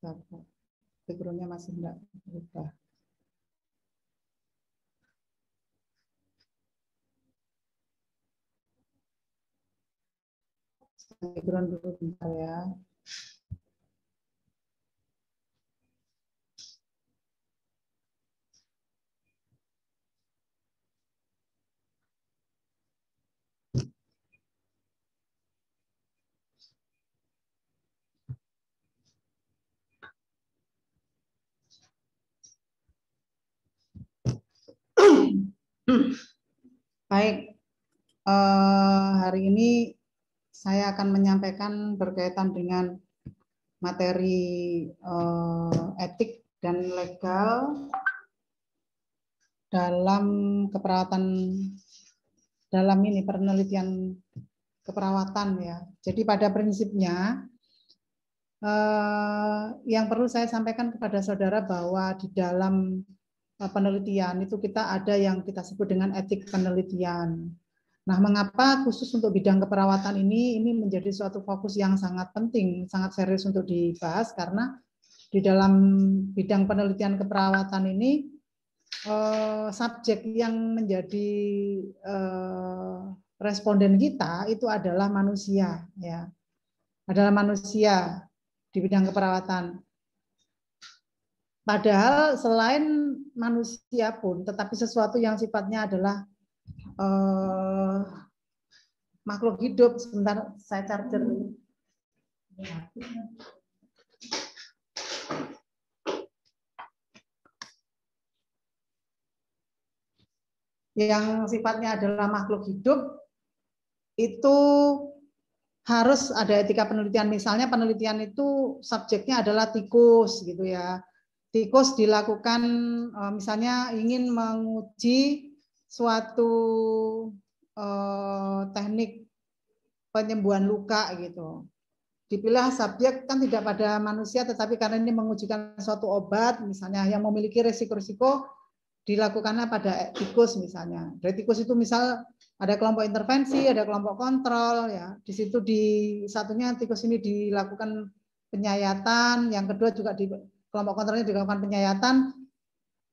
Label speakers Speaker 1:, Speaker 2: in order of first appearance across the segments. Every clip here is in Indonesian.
Speaker 1: bisa kok. Background-nya masih enggak berubah. Background dulu bentar ya. Baik, hari ini saya akan menyampaikan berkaitan dengan materi etik dan legal dalam keperawatan, dalam ini penelitian keperawatan ya. Jadi pada prinsipnya yang perlu saya sampaikan kepada saudara bahwa di dalam penelitian itu kita ada yang kita sebut dengan etik penelitian. Nah, mengapa khusus untuk bidang keperawatan ini menjadi suatu fokus yang sangat penting, sangat serius untuk dibahas, karena di dalam bidang penelitian keperawatan ini subjek yang menjadi responden kita itu adalah manusia, ya, adalah manusia di bidang keperawatan. Padahal selain manusia pun, tetapi sesuatu yang sifatnya adalah makhluk hidup. Sebentar, saya charger dulu. Yang sifatnya adalah makhluk hidup itu harus ada etika penelitian. Misalnya penelitian itu subjeknya adalah tikus gitu ya. Tikus dilakukan misalnya ingin menguji suatu teknik penyembuhan luka gitu. Dipilih subjek kan tidak pada manusia, tetapi karena ini mengujikan suatu obat misalnya yang memiliki resiko-resiko, dilakukannya pada tikus misalnya. Dari tikus itu misal ada kelompok intervensi, ada kelompok kontrol ya. Di situ di satunya tikus ini dilakukan penyayatan, yang kedua juga di kelompok kontrolnya dilakukan penyayatan.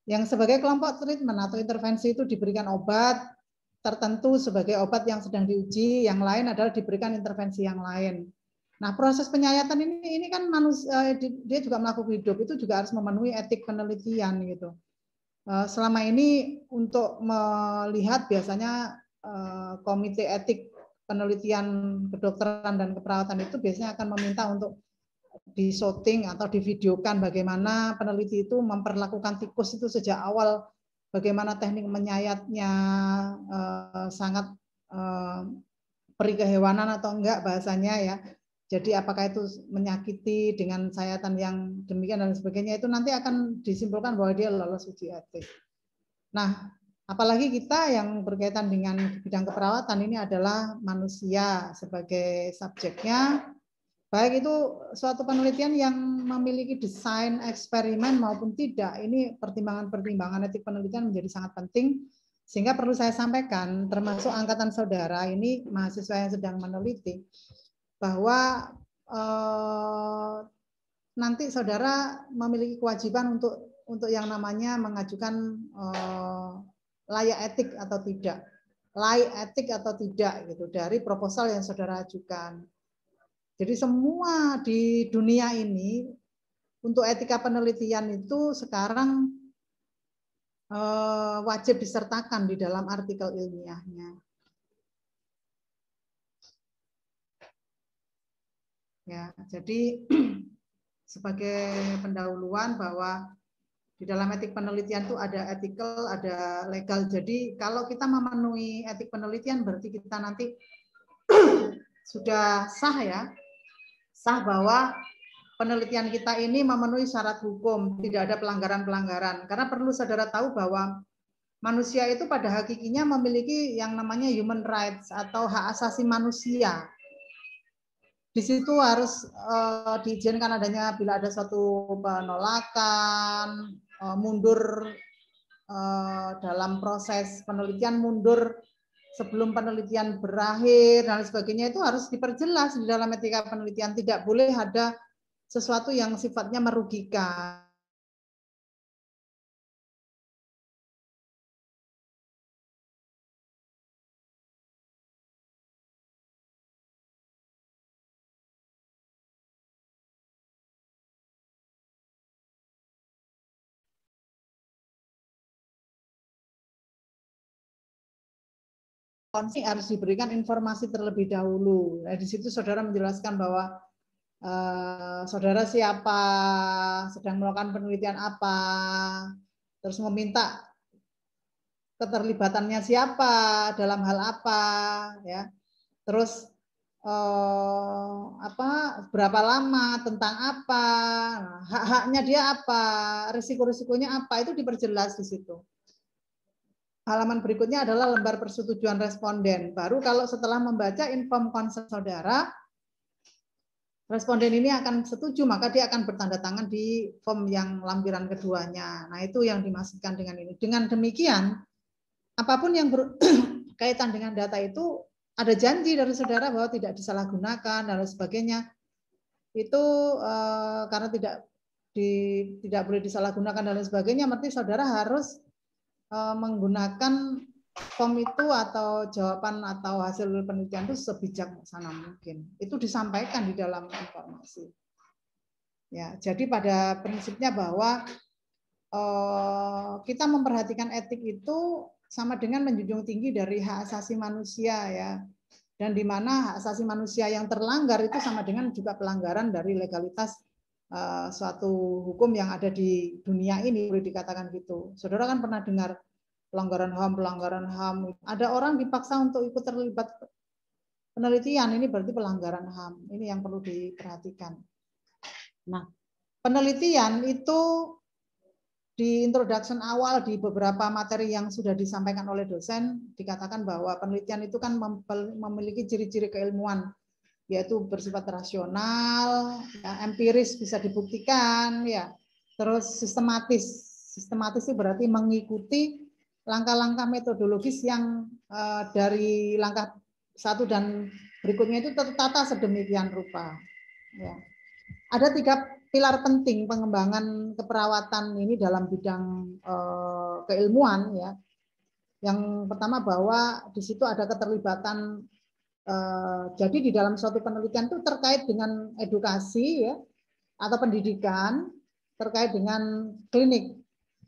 Speaker 1: Yang sebagai kelompok treatment atau intervensi itu diberikan obat tertentu sebagai obat yang sedang diuji, yang lain adalah diberikan intervensi yang lain. Nah, proses penyayatan ini kan manusia, dia juga makhluk hidup, itu juga harus memenuhi etik penelitian gitu. Selama ini untuk melihat biasanya komite etik penelitian kedokteran dan keperawatan itu biasanya akan meminta untuk di shooting atau divideokan bagaimana peneliti itu memperlakukan tikus itu sejak awal, bagaimana teknik menyayatnya sangat peri kehewanan atau enggak bahasanya ya. Jadi apakah itu menyakiti dengan sayatan yang demikian dan sebagainya, itu nanti akan disimpulkan bahwa dia lolos uji etik. Nah, apalagi kita yang berkaitan dengan bidang keperawatan ini adalah manusia sebagai subjeknya, baik itu suatu penelitian yang memiliki desain eksperimen maupun tidak, ini pertimbangan-pertimbangan etik penelitian menjadi sangat penting, sehingga perlu saya sampaikan, termasuk angkatan saudara ini mahasiswa yang sedang meneliti, bahwa nanti saudara memiliki kewajiban untuk yang namanya mengajukan layak etik atau tidak, gitu dari proposal yang saudara ajukan. Jadi semua di dunia ini untuk etika penelitian itu sekarang wajib disertakan di dalam artikel ilmiahnya. Ya, jadi sebagai pendahuluan bahwa di dalam etik penelitian itu ada ethical, ada legal. Jadi kalau kita memenuhi etik penelitian berarti kita nanti sudah sah ya, sah bahwa penelitian kita ini memenuhi syarat hukum, tidak ada pelanggaran-pelanggaran. Karena perlu saudara tahu bahwa manusia itu pada hakikinya memiliki yang namanya human rights atau hak asasi manusia. Di situ harus diizinkan adanya bila ada suatu penolakan, mundur dalam proses penelitian, mundur sebelum penelitian berakhir dan sebagainya, itu harus diperjelas di dalam etika penelitian. Tidak boleh ada sesuatu yang sifatnya merugikan. Harus diberikan informasi terlebih dahulu. Nah, di situ saudara menjelaskan bahwa saudara siapa, sedang melakukan penelitian apa, terus meminta keterlibatannya siapa, dalam hal apa, ya. Terus berapa lama, tentang apa, hak-haknya dia apa, risiko-risikonya apa, itu diperjelas di situ. Halaman berikutnya adalah lembar persetujuan responden. Baru kalau setelah membaca inform konsen saudara, responden ini akan setuju, maka dia akan bertanda tangan di form yang lampiran keduanya. Nah, itu yang dimaksudkan dengan ini. Dengan demikian, apapun yang berkaitan dengan data itu, ada janji dari saudara bahwa tidak disalahgunakan dan lain sebagainya. Itu karena tidak boleh disalahgunakan dan lain sebagainya, berarti saudara harus menggunakan form itu atau jawaban atau hasil penelitian itu sebijaksana mungkin. Itu disampaikan di dalam informasi. Ya, jadi pada prinsipnya bahwa kita memperhatikan etik itu sama dengan menjunjung tinggi dari hak asasi manusia, ya. Dan di mana hak asasi manusia yang terlanggar itu sama dengan juga pelanggaran dari legalitas suatu hukum yang ada di dunia ini, boleh dikatakan gitu. Saudara kan pernah dengar pelanggaran HAM. Ada orang dipaksa untuk ikut terlibat penelitian, ini berarti pelanggaran HAM. Ini yang perlu diperhatikan. Nah, penelitian itu di introduction awal di beberapa materi yang sudah disampaikan oleh dosen, dikatakan bahwa penelitian itu kan memiliki ciri-ciri keilmuan, yaitu bersifat rasional, ya, empiris bisa dibuktikan, ya, terus sistematis. Sistematis itu berarti mengikuti langkah-langkah metodologis yang dari langkah satu dan berikutnya itu tertata sedemikian rupa. Ya. Ada 3 pilar penting pengembangan keperawatan ini dalam bidang keilmuan, ya. Yang pertama bahwa di situ ada keterlibatan. Jadi di dalam suatu penelitian itu terkait dengan edukasi, ya, atau pendidikan, terkait dengan klinik.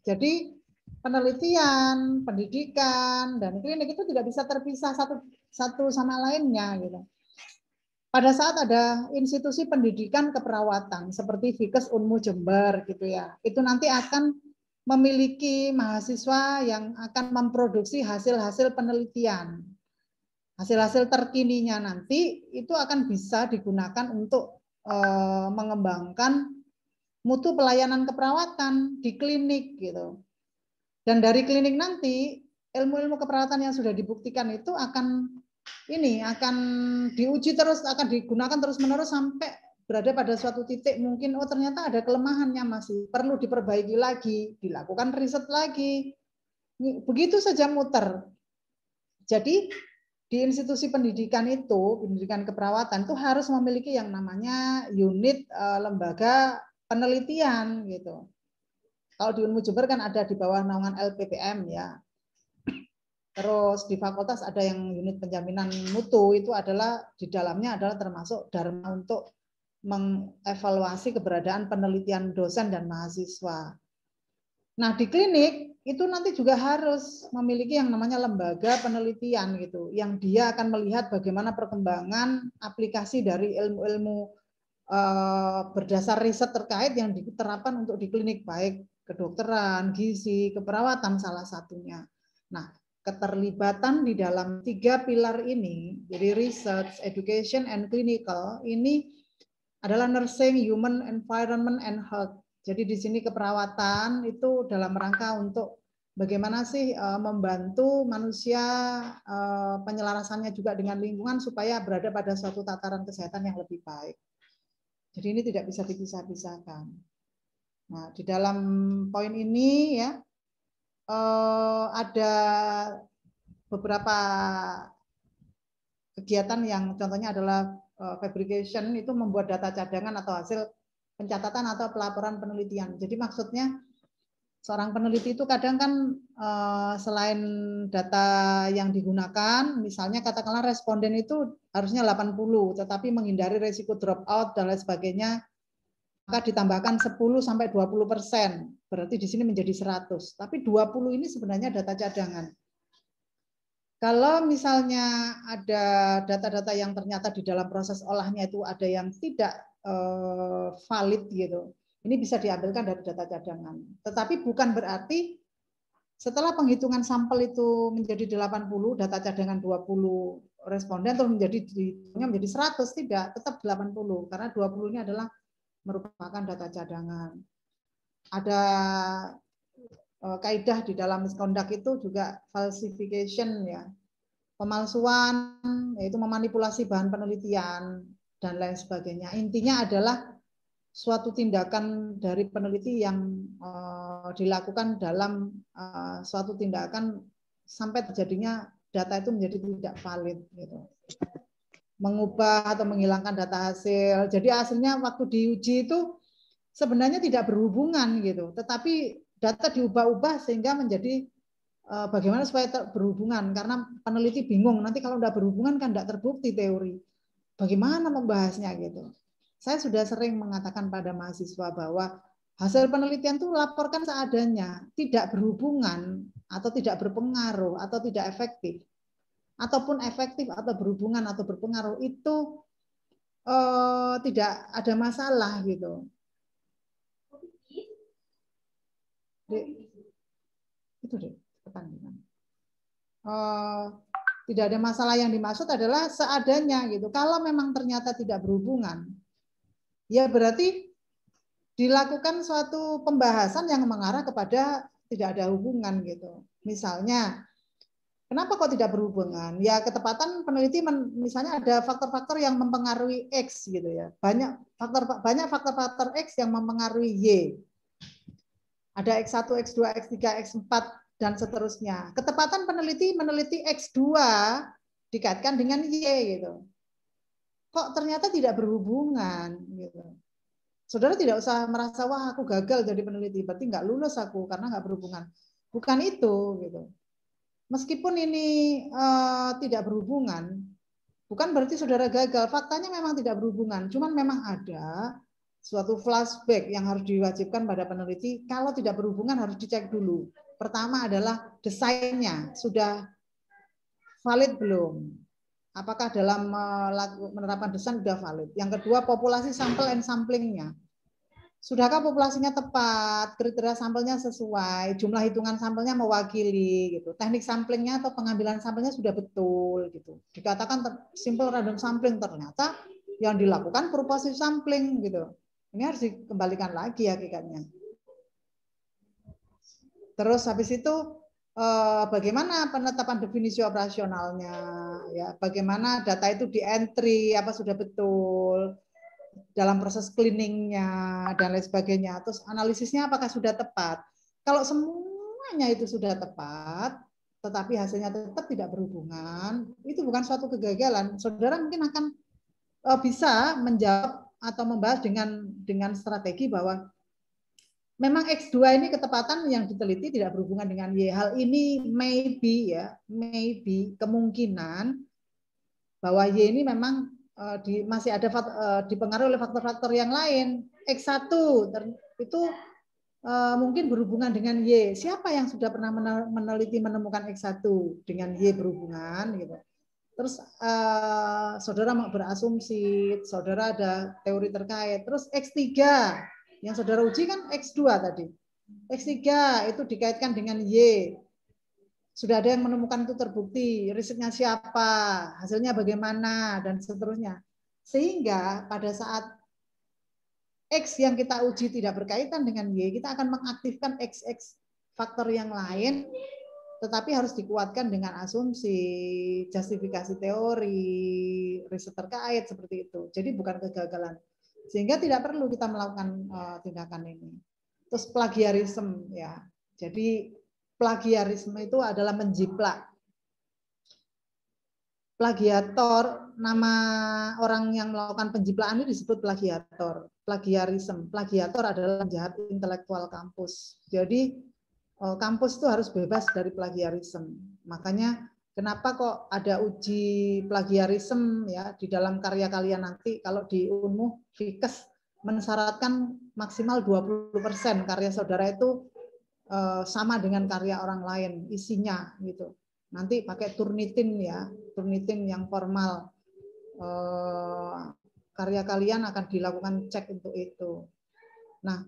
Speaker 1: Jadi penelitian, pendidikan, dan klinik itu tidak bisa terpisah satu sama lainnya, gitu. Pada saat ada institusi pendidikan keperawatan seperti Vikes Unmu Jember, gitu ya, itu nanti akan memiliki mahasiswa yang akan memproduksi hasil-hasil penelitian. Hasil-hasil terkininya nanti itu akan bisa digunakan untuk mengembangkan mutu pelayanan keperawatan di klinik, gitu. Dan dari klinik nanti ilmu-ilmu keperawatan yang sudah dibuktikan itu akan diuji terus, akan digunakan terus-menerus sampai berada pada suatu titik mungkin ternyata ada kelemahannya, masih perlu diperbaiki lagi, dilakukan riset lagi. Begitu saja muter. Jadi di institusi pendidikan itu, pendidikan keperawatan itu harus memiliki yang namanya unit lembaga penelitian, gitu. Kalau di Unmu Jember kan ada di bawah naungan LPPM, ya. Terus di fakultas ada yang unit penjaminan mutu, itu adalah di dalamnya adalah termasuk dharma untuk mengevaluasi keberadaan penelitian dosen dan mahasiswa. Nah, di klinik itu nanti juga harus memiliki yang namanya lembaga penelitian, gitu, yang dia akan melihat bagaimana perkembangan aplikasi dari ilmu-ilmu berdasar riset terkait yang diterapkan untuk di klinik, baik kedokteran, gizi, keperawatan salah satunya. Nah, keterlibatan di dalam 3 pilar ini, jadi research, education, and clinical, ini adalah nursing, human environment, and health. Jadi di sini keperawatan itu dalam rangka untuk bagaimana sih membantu manusia penyelarasannya juga dengan lingkungan supaya berada pada suatu tataran kesehatan yang lebih baik. Jadi ini tidak bisa dipisah-pisahkan. Nah, di dalam poin ini, ya, ada beberapa kegiatan yang contohnya adalah fabrication, itu membuat data cadangan atau hasil pencatatan atau pelaporan penelitian. Jadi maksudnya seorang peneliti itu kadang kan selain data yang digunakan, misalnya katakanlah responden itu harusnya 80, tetapi menghindari risiko drop out dan lain sebagainya, maka ditambahkan 10-20%. Berarti di sini menjadi 100. Tapi 20 ini sebenarnya data cadangan. Kalau misalnya ada data-data yang ternyata di dalam proses olahnya itu ada yang tidak valid gitu, ini bisa diambilkan dari data cadangan. Tetapi bukan berarti setelah penghitungan sampel itu menjadi 80, data cadangan 20 responden terus menjadi 100, tidak, tetap 80 karena 20 ini adalah merupakan data cadangan. Ada kaidah di dalam misconduct itu juga falsification ya, pemalsuan, yaitu memanipulasi bahan penelitian dan lain sebagainya. Intinya adalah suatu tindakan dari peneliti yang dilakukan dalam suatu tindakan sampai terjadinya data itu menjadi tidak valid gitu. Mengubah atau menghilangkan data hasil. Jadi hasilnya waktu diuji itu sebenarnya tidak berhubungan gitu, tetapi data diubah-ubah sehingga menjadi bagaimana supaya berhubungan, karena peneliti bingung nanti kalau tidak berhubungan kan tidak terbukti teori. Bagaimana membahasnya gitu. Saya sudah sering mengatakan pada mahasiswa bahwa hasil penelitian itu laporkan seadanya, tidak berhubungan atau tidak berpengaruh atau tidak efektif. Ataupun efektif atau berhubungan atau berpengaruh itu tidak ada masalah gitu. Itu deh, tidak ada masalah, yang dimaksud adalah seadanya gitu. Kalau memang ternyata tidak berhubungan, ya berarti dilakukan suatu pembahasan yang mengarah kepada tidak ada hubungan gitu. Misalnya, kenapa kok tidak berhubungan? Ya ketepatan peneliti misalnya ada faktor-faktor yang mempengaruhi X gitu ya. Banyak faktor-faktor X yang mempengaruhi Y. Ada X1, X2, X3, X4 dan seterusnya. Ketepatan peneliti meneliti X2 dikaitkan dengan Y gitu. Kok ternyata tidak berhubungan gitu. Saudara tidak usah merasa wah aku gagal jadi peneliti, berarti nggak lulus aku karena nggak berhubungan. Bukan itu gitu. Meskipun ini tidak berhubungan, bukan berarti saudara gagal. Faktanya memang tidak berhubungan, cuman memang ada suatu flashback yang harus diwajibkan pada peneliti. Kalau tidak berhubungan harus dicek dulu. Pertama adalah desainnya sudah valid belum? Apakah dalam menerapkan desain sudah valid? Yang kedua, populasi sampel and samplingnya. Sudahkah populasinya tepat, kriteria sampelnya sesuai, jumlah hitungan sampelnya mewakili, gitu. Teknik samplingnya atau pengambilan sampelnya sudah betul, gitu. Dikatakan simple random sampling, ternyata yang dilakukan purposive sampling, gitu. Ini harus dikembalikan lagi hakikatnya. Terus habis itu bagaimana penetapan definisi operasionalnya, ya, bagaimana data itu di entry, apa sudah betul dalam proses cleaningnya dan lain sebagainya. Terus analisisnya apakah sudah tepat. Kalau semuanya itu sudah tepat, tetapi hasilnya tetap tidak berhubungan, itu bukan suatu kegagalan. Saudara mungkin akan bisa menjawab atau membahas dengan strategi bahwa memang X2 ini ketepatan yang diteliti tidak berhubungan dengan Y. Hal ini maybe ya, maybe kemungkinan bahwa Y ini memang masih ada dipengaruhi oleh faktor-faktor yang lain. X1 itu mungkin berhubungan dengan Y. Siapa yang sudah pernah meneliti menemukan X1 dengan Y berhubungan gitu. Terus saudara berasumsi, saudara ada teori terkait. Terus X3 yang saudara uji kan X2 tadi. X3 itu dikaitkan dengan Y. Sudah ada yang menemukan itu terbukti, risetnya siapa, hasilnya bagaimana, dan seterusnya. Sehingga pada saat X yang kita uji tidak berkaitan dengan Y, kita akan mengaktifkan XX faktor yang lain, tetapi harus dikuatkan dengan asumsi, justifikasi teori, riset terkait, seperti itu. Jadi bukan kegagalan. Sehingga tidak perlu kita melakukan tindakan ini. Terus plagiarisme, ya. Jadi plagiarisme itu adalah menjiplak. Plagiator nama orang yang melakukan penjiplaan ini disebut plagiator, plagiarisme. Plagiator adalah penjahat intelektual kampus. Jadi kampus itu harus bebas dari plagiarisme. Makanya kenapa kok ada uji plagiarisme ya di dalam karya kalian nanti, kalau di Unmu Fikes mensyaratkan maksimal 20% karya saudara itu sama dengan karya orang lain isinya gitu. Nanti pakai Turnitin ya, Turnitin yang formal. Karya kalian akan dilakukan cek untuk itu. Nah,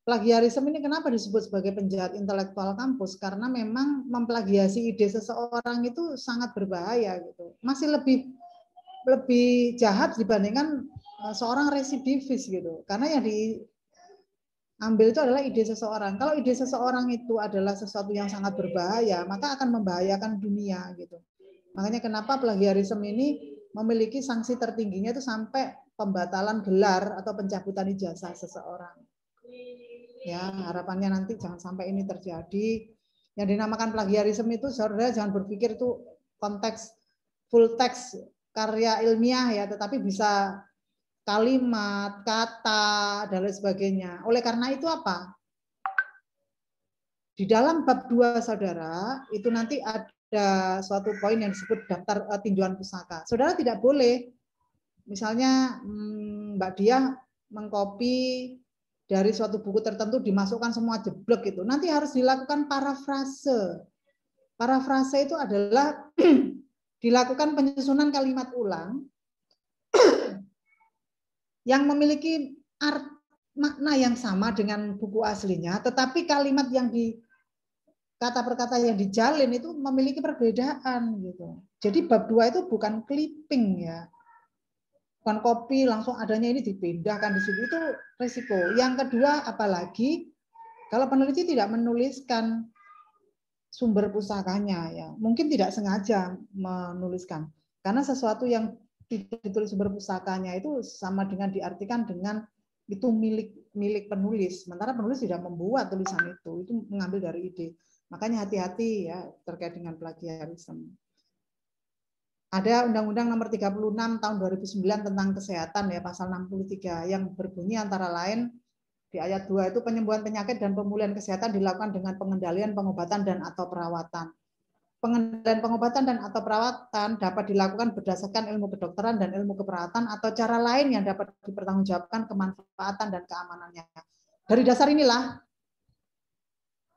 Speaker 1: plagiarisme ini kenapa disebut sebagai penjahat intelektual kampus? Karena memang memplagiasi ide seseorang itu sangat berbahaya gitu. Masih lebih jahat dibandingkan seorang residivis gitu. Karena yang diambil itu adalah ide seseorang. Kalau ide seseorang itu adalah sesuatu yang sangat berbahaya, maka akan membahayakan dunia gitu. Makanya kenapa plagiarisme ini memiliki sanksi tertingginya itu sampai pembatalan gelar atau pencabutan ijazah seseorang. Ya, harapannya nanti jangan sampai ini terjadi. Yang dinamakan plagiarisme itu saudara jangan berpikir itu konteks full text karya ilmiah ya, tetapi bisa kalimat, kata, dan lain sebagainya. Oleh karena itu apa? Di dalam bab 2 saudara, itu nanti ada suatu poin yang disebut daftar tinjauan pusaka. Saudara tidak boleh, misalnya Mbak Diah mengcopy dari suatu buku tertentu dimasukkan semua jeblek itu. Nanti harus dilakukan parafrase. Parafrase itu adalah dilakukan penyusunan kalimat ulang yang memiliki makna yang sama dengan buku aslinya, tetapi kalimat yang kata per kata yang dijalin itu memiliki perbedaan gitu. Jadi bab 2 itu bukan clipping ya. Bukan copy langsung adanya ini dipindahkan di situ, itu risiko. Yang kedua, apalagi kalau peneliti tidak menuliskan sumber pusakanya ya, mungkin tidak sengaja menuliskan. Karena sesuatu yang tidak ditulis sumber pusakanya itu sama dengan diartikan dengan itu milik penulis. Sementara penulis tidak membuat tulisan itu mengambil dari ide. Makanya hati-hati ya terkait dengan plagiarisme. Ada Undang-Undang Nomor 36 Tahun 2009 tentang Kesehatan ya, pasal 63 yang berbunyi antara lain di ayat 2 itu penyembuhan penyakit dan pemulihan kesehatan dilakukan dengan pengendalian, pengobatan dan atau perawatan. Pengendalian, pengobatan dan atau perawatan dapat dilakukan berdasarkan ilmu kedokteran dan ilmu keperawatan atau cara lain yang dapat dipertanggungjawabkan kemanfaatan dan keamanannya. Dari dasar inilah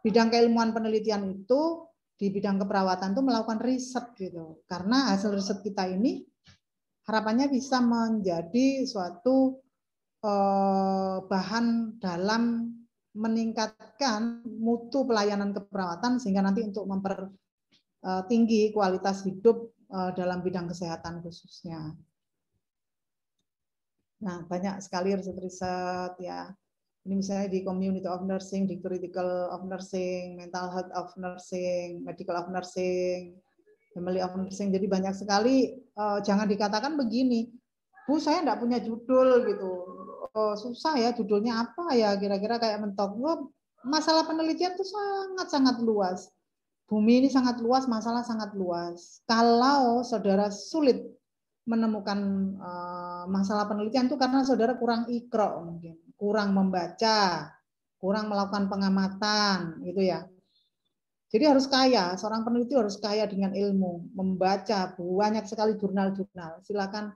Speaker 1: bidang keilmuan penelitian itu di bidang keperawatan itu melakukan riset gitu. Karena hasil riset kita ini harapannya bisa menjadi suatu bahan dalam meningkatkan mutu pelayanan keperawatan sehingga nanti untuk mempertinggi kualitas hidup dalam bidang kesehatan khususnya. Nah, banyak sekali riset-riset ya. Ini misalnya di community of nursing, di critical of nursing, mental health of nursing, medical of nursing, family of nursing. Jadi banyak sekali. Jangan dikatakan begini, Bu saya enggak punya judul gitu. Susah ya judulnya apa ya kira-kira kayak mentok. Masalah penelitian itu sangat-sangat luas. Bumi ini sangat luas, masalah sangat luas. Kalau saudara sulit menemukan masalah penelitian itu karena saudara kurang ikro mungkin, kurang membaca, kurang melakukan pengamatan gitu ya. Jadi harus kaya, seorang peneliti harus kaya dengan ilmu, membaca banyak sekali jurnal-jurnal. Silakan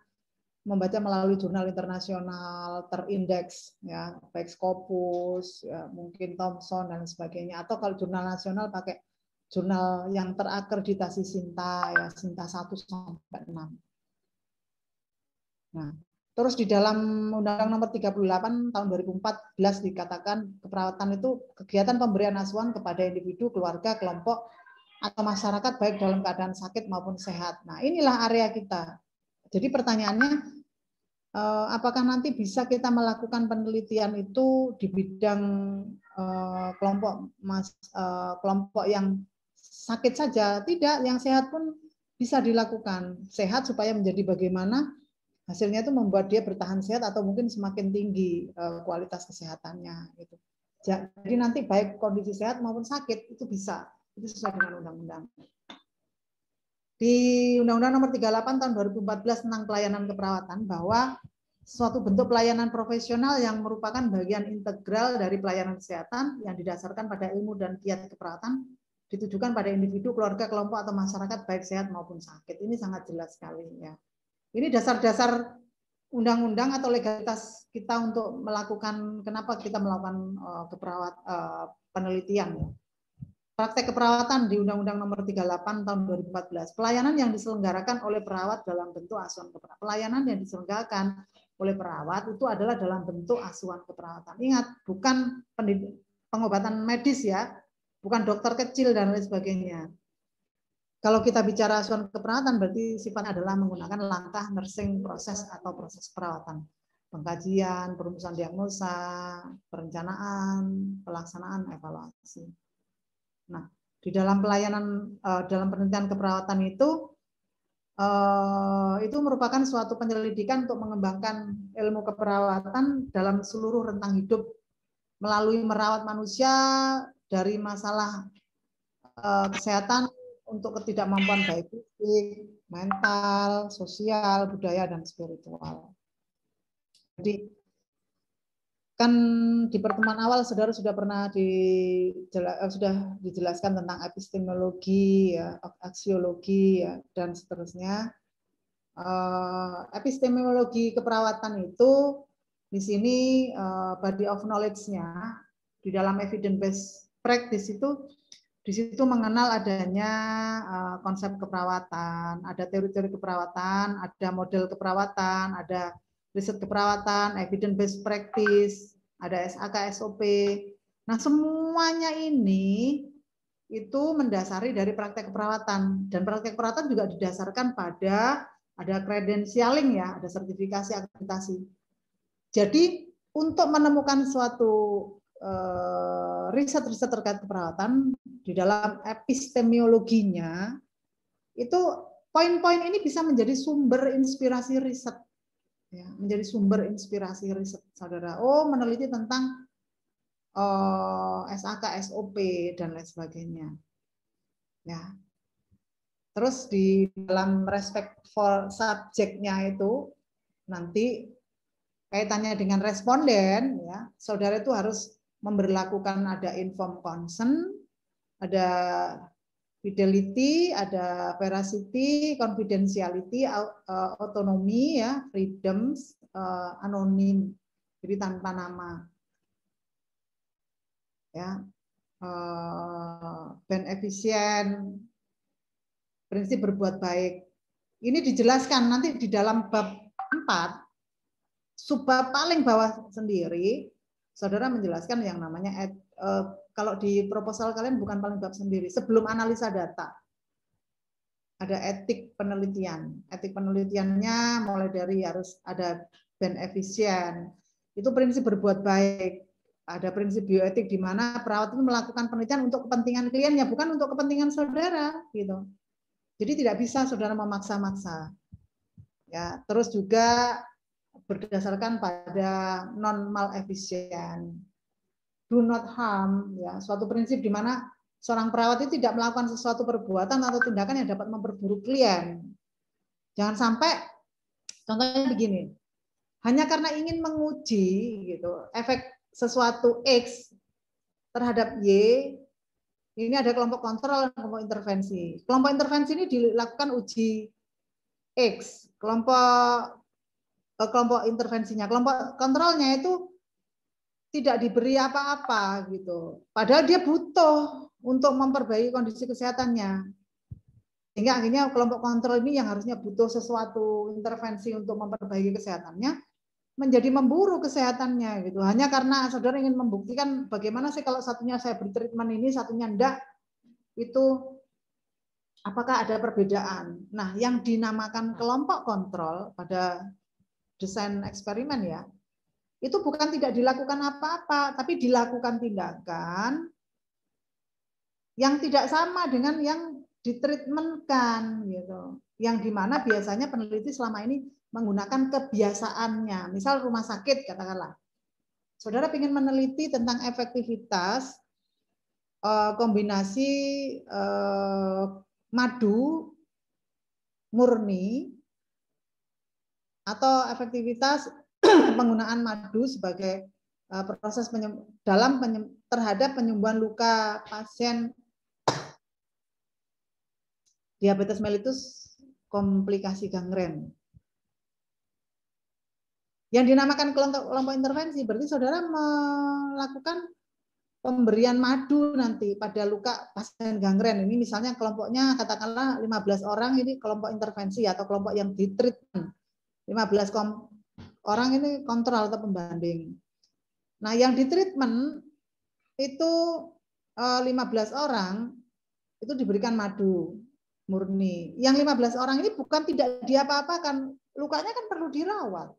Speaker 1: membaca melalui jurnal internasional terindeks ya, baik Scopus, ya, mungkin Thomson dan sebagainya, atau kalau jurnal nasional pakai jurnal yang terakreditasi Sinta ya, Sinta 1 sampai 6. Nah, terus di dalam Undang-Undang Nomor 38 Tahun 2014 dikatakan keperawatan itu kegiatan pemberian asuhan kepada individu, keluarga, kelompok, atau masyarakat baik dalam keadaan sakit maupun sehat. Nah, inilah area kita. Jadi pertanyaannya, apakah nanti bisa kita melakukan penelitian itu di bidang kelompok yang sakit saja? Tidak, yang sehat pun bisa dilakukan. Sehat supaya menjadi bagaimana hasilnya itu membuat dia bertahan sehat atau mungkin semakin tinggi kualitas kesehatannya gitu. Jadi nanti baik kondisi sehat maupun sakit itu bisa, itu sesuai dengan undang-undang. di Undang-Undang Nomor 38 Tahun 2014 tentang pelayanan keperawatan bahwa suatu bentuk pelayanan profesional yang merupakan bagian integral dari pelayanan kesehatan yang didasarkan pada ilmu dan kiat keperawatan ditujukan pada individu, keluarga, kelompok atau masyarakat baik sehat maupun sakit. Ini sangat jelas sekali ya. Ini dasar-dasar undang-undang atau legalitas kita untuk melakukan, kenapa kita melakukan penelitian ya. Praktek keperawatan di Undang-Undang Nomor 38 Tahun 2014. Pelayanan yang diselenggarakan oleh perawat dalam bentuk asuhan keperawatan. Pelayanan yang diselenggarakan oleh perawat itu adalah dalam bentuk asuhan keperawatan. Ingat, bukan pengobatan medis ya, bukan dokter kecil dan lain sebagainya. Kalau kita bicara asuhan keperawatan berarti sifatnya adalah menggunakan langkah nursing proses atau proses perawatan. Pengkajian, perumusan diagnosa, perencanaan, pelaksanaan, evaluasi. Nah, di dalam pelayanan, dalam penelitian keperawatan itu merupakan suatu penyelidikan untuk mengembangkan ilmu keperawatan dalam seluruh rentang hidup melalui merawat manusia dari masalah kesehatan untuk ketidakmampuan baik fisik, mental, sosial, budaya, dan spiritual. Jadi kan di pertemuan awal saudara sudah pernah sudah dijelaskan tentang epistemologi, ya, aksiologi, ya, dan seterusnya. Epistemologi keperawatan itu di sini body of knowledge-nya di dalam evidence based practice itu di situ mengenal adanya konsep keperawatan, ada teori-teori keperawatan, ada model keperawatan, ada riset keperawatan, evidence based practice, ada SAK, SOP. Nah, semuanya ini itu mendasari dari praktek keperawatan, dan praktek keperawatan juga didasarkan pada ada credentialing ya, ada sertifikasi akreditasi. Jadi untuk menemukan suatu riset-riset terkait keperawatan di dalam epistemologinya itu poin-poin ini bisa menjadi sumber inspirasi riset. Ya, menjadi sumber inspirasi riset saudara. Oh, meneliti tentang SAK, SOP dan lain sebagainya. Ya. Terus di dalam respect for subjeknya itu nanti kaitannya dengan responden, ya, saudara itu harus memberlakukan ada informed consent, ada fidelity, ada veracity, confidentiality, autonomy, ya, freedoms, anonim, jadi tanpa nama, ya, beneficient, prinsip berbuat baik. Ini dijelaskan nanti di dalam bab 4, subbab paling bawah sendiri, saudara menjelaskan yang namanya kalau di proposal kalian bukan paling bab sendiri, sebelum analisa data. Ada etik penelitian. Etik penelitiannya mulai dari harus ada beneficient. Itu prinsip berbuat baik. Ada prinsip bioetik di mana perawat itu melakukan penelitian untuk kepentingan kliennya, bukan untuk kepentingan saudara, gitu. Jadi tidak bisa saudara memaksa-maksa. Ya, terus juga berdasarkan pada non maleficient, do not harm, ya, suatu prinsip di mana seorang perawat itu tidak melakukan sesuatu perbuatan atau tindakan yang dapat memperburuk klien. Jangan sampai, contohnya begini, hanya karena ingin menguji gitu efek sesuatu X terhadap Y, ini ada kelompok kontrol dan kelompok intervensi. Kelompok intervensi ini dilakukan uji X, kelompok intervensinya, kelompok kontrolnya itu tidak diberi apa-apa gitu. Padahal dia butuh untuk memperbaiki kondisi kesehatannya. Sehingga akhirnya kelompok kontrol ini yang harusnya butuh sesuatu intervensi untuk memperbaiki kesehatannya menjadi memburu kesehatannya gitu. Hanya karena saudara ingin membuktikan bagaimana sih kalau satunya saya beri treatment ini, satunya enggak, itu apakah ada perbedaan. Nah, yang dinamakan kelompok kontrol pada desain eksperimen ya, itu bukan tidak dilakukan apa-apa, tapi dilakukan tindakan yang tidak sama dengan yang ditreatmentkan gitu. Yang dimana biasanya peneliti selama ini menggunakan kebiasaannya. Misal rumah sakit katakanlah, saudara ingin meneliti tentang efektivitas kombinasi madu murni atau efektivitas penggunaan madu sebagai proses terhadap penyembuhan luka pasien diabetes mellitus komplikasi gangren. Yang dinamakan kelompok intervensi berarti saudara melakukan pemberian madu nanti pada luka pasien gangren. Ini misalnya kelompoknya katakanlah 15 orang, ini kelompok intervensi atau kelompok yang ditreatment. 15 orang ini kontrol atau pembanding. Nah, yang ditreatment itu 15 orang itu diberikan madu murni. Yang 15 orang ini bukan tidak diapa-apakan, lukanya kan perlu dirawat.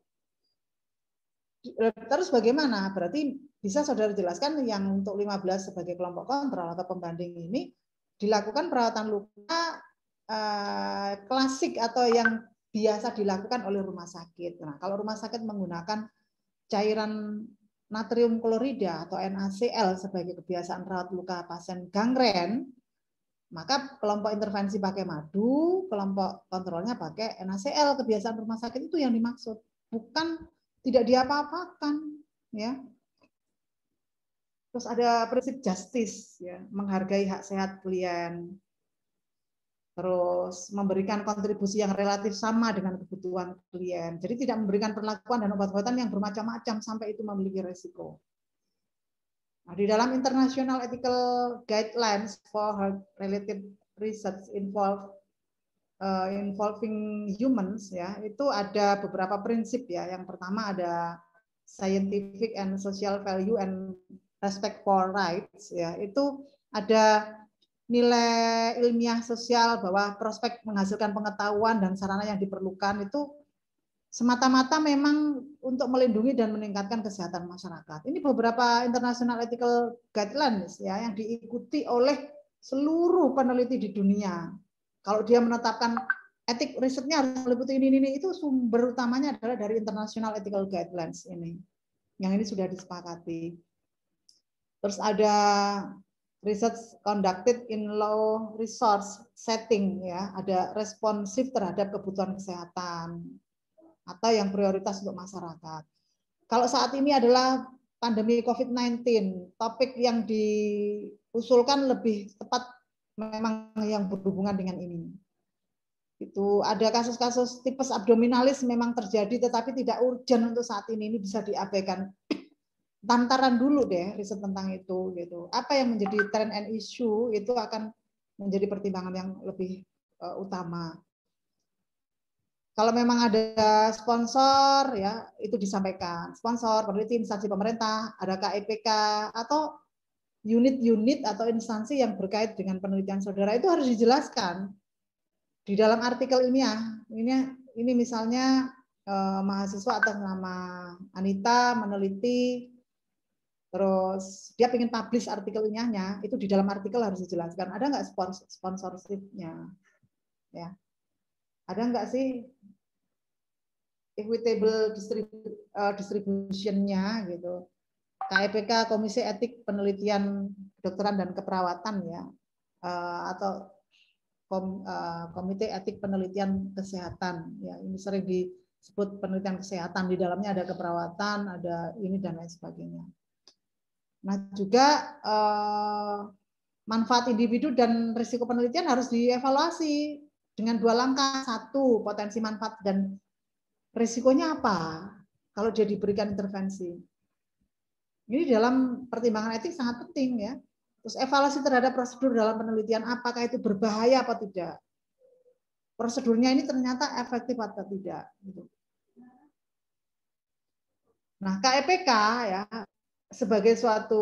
Speaker 1: Terus bagaimana? Berarti bisa saudara jelaskan yang untuk 15 sebagai kelompok kontrol atau pembanding ini dilakukan perawatan luka klasik atau yang biasa dilakukan oleh rumah sakit. Nah, kalau rumah sakit menggunakan cairan natrium klorida atau NaCl sebagai kebiasaan rawat luka pasien gangren, maka kelompok intervensi pakai madu, kelompok kontrolnya pakai NaCl. Kebiasaan rumah sakit itu yang dimaksud, bukan tidak diapa-apakan, ya. Terus ada prinsip justice, ya, menghargai hak sehat klien. Terus memberikan kontribusi yang relatif sama dengan kebutuhan klien. Jadi tidak memberikan perlakuan dan obat-obatan yang bermacam-macam sampai itu memiliki resiko. Nah, di dalam International Ethical Guidelines for Health-Related Research involving humans, ya, itu ada beberapa prinsip, ya. Yang pertama ada scientific and social value and respect for rights, ya. Itu ada nilai ilmiah sosial bahwa prospek menghasilkan pengetahuan dan sarana yang diperlukan itu semata-mata memang untuk melindungi dan meningkatkan kesehatan masyarakat. Ini beberapa International Ethical Guidelines, ya, yang diikuti oleh seluruh peneliti di dunia. Kalau dia menetapkan etik risetnya harus meliputi ini, itu sumber utamanya adalah dari International Ethical Guidelines ini. Yang ini sudah disepakati. Terus ada research conducted in low resource setting, ya, ada responsif terhadap kebutuhan kesehatan atau yang prioritas untuk masyarakat. Kalau saat ini adalah pandemi COVID-19, topik yang diusulkan lebih tepat memang yang berhubungan dengan ini. Itu ada kasus-kasus tipes abdominalis memang terjadi tetapi tidak urgent untuk saat ini bisa diabaikan. Tantaran dulu deh riset tentang itu gitu. Apa yang menjadi trend and issue itu akan menjadi pertimbangan yang lebih utama. Kalau memang ada sponsor, ya, itu disampaikan. Sponsor, peneliti, instansi pemerintah, ada KEPK atau unit-unit atau instansi yang berkait dengan penelitian saudara itu harus dijelaskan di dalam artikel ilmiah. Ini misalnya mahasiswa atas nama Anita meneliti, terus dia ingin publish artikel ilmiahnya, itu di dalam artikel harus dijelaskan. Ada nggak sponsorship-nya? Ya. Ada nggak sih equitable distribution-nya gitu? KEPK, Komisi Etik Penelitian Kedokteran dan Keperawatan, ya, atau Komite Etik Penelitian Kesehatan, ya, ini sering disebut penelitian kesehatan, di dalamnya ada keperawatan, ada ini dan lain sebagainya. Nah, juga manfaat individu dan risiko penelitian harus dievaluasi dengan dua langkah. Satu, potensi manfaat dan risikonya apa kalau dia diberikan intervensi. Ini dalam pertimbangan etik sangat penting, ya. Terus evaluasi terhadap prosedur dalam penelitian, apakah itu berbahaya atau tidak. Prosedurnya ini ternyata efektif atau tidak. Nah, KEPK, ya, sebagai suatu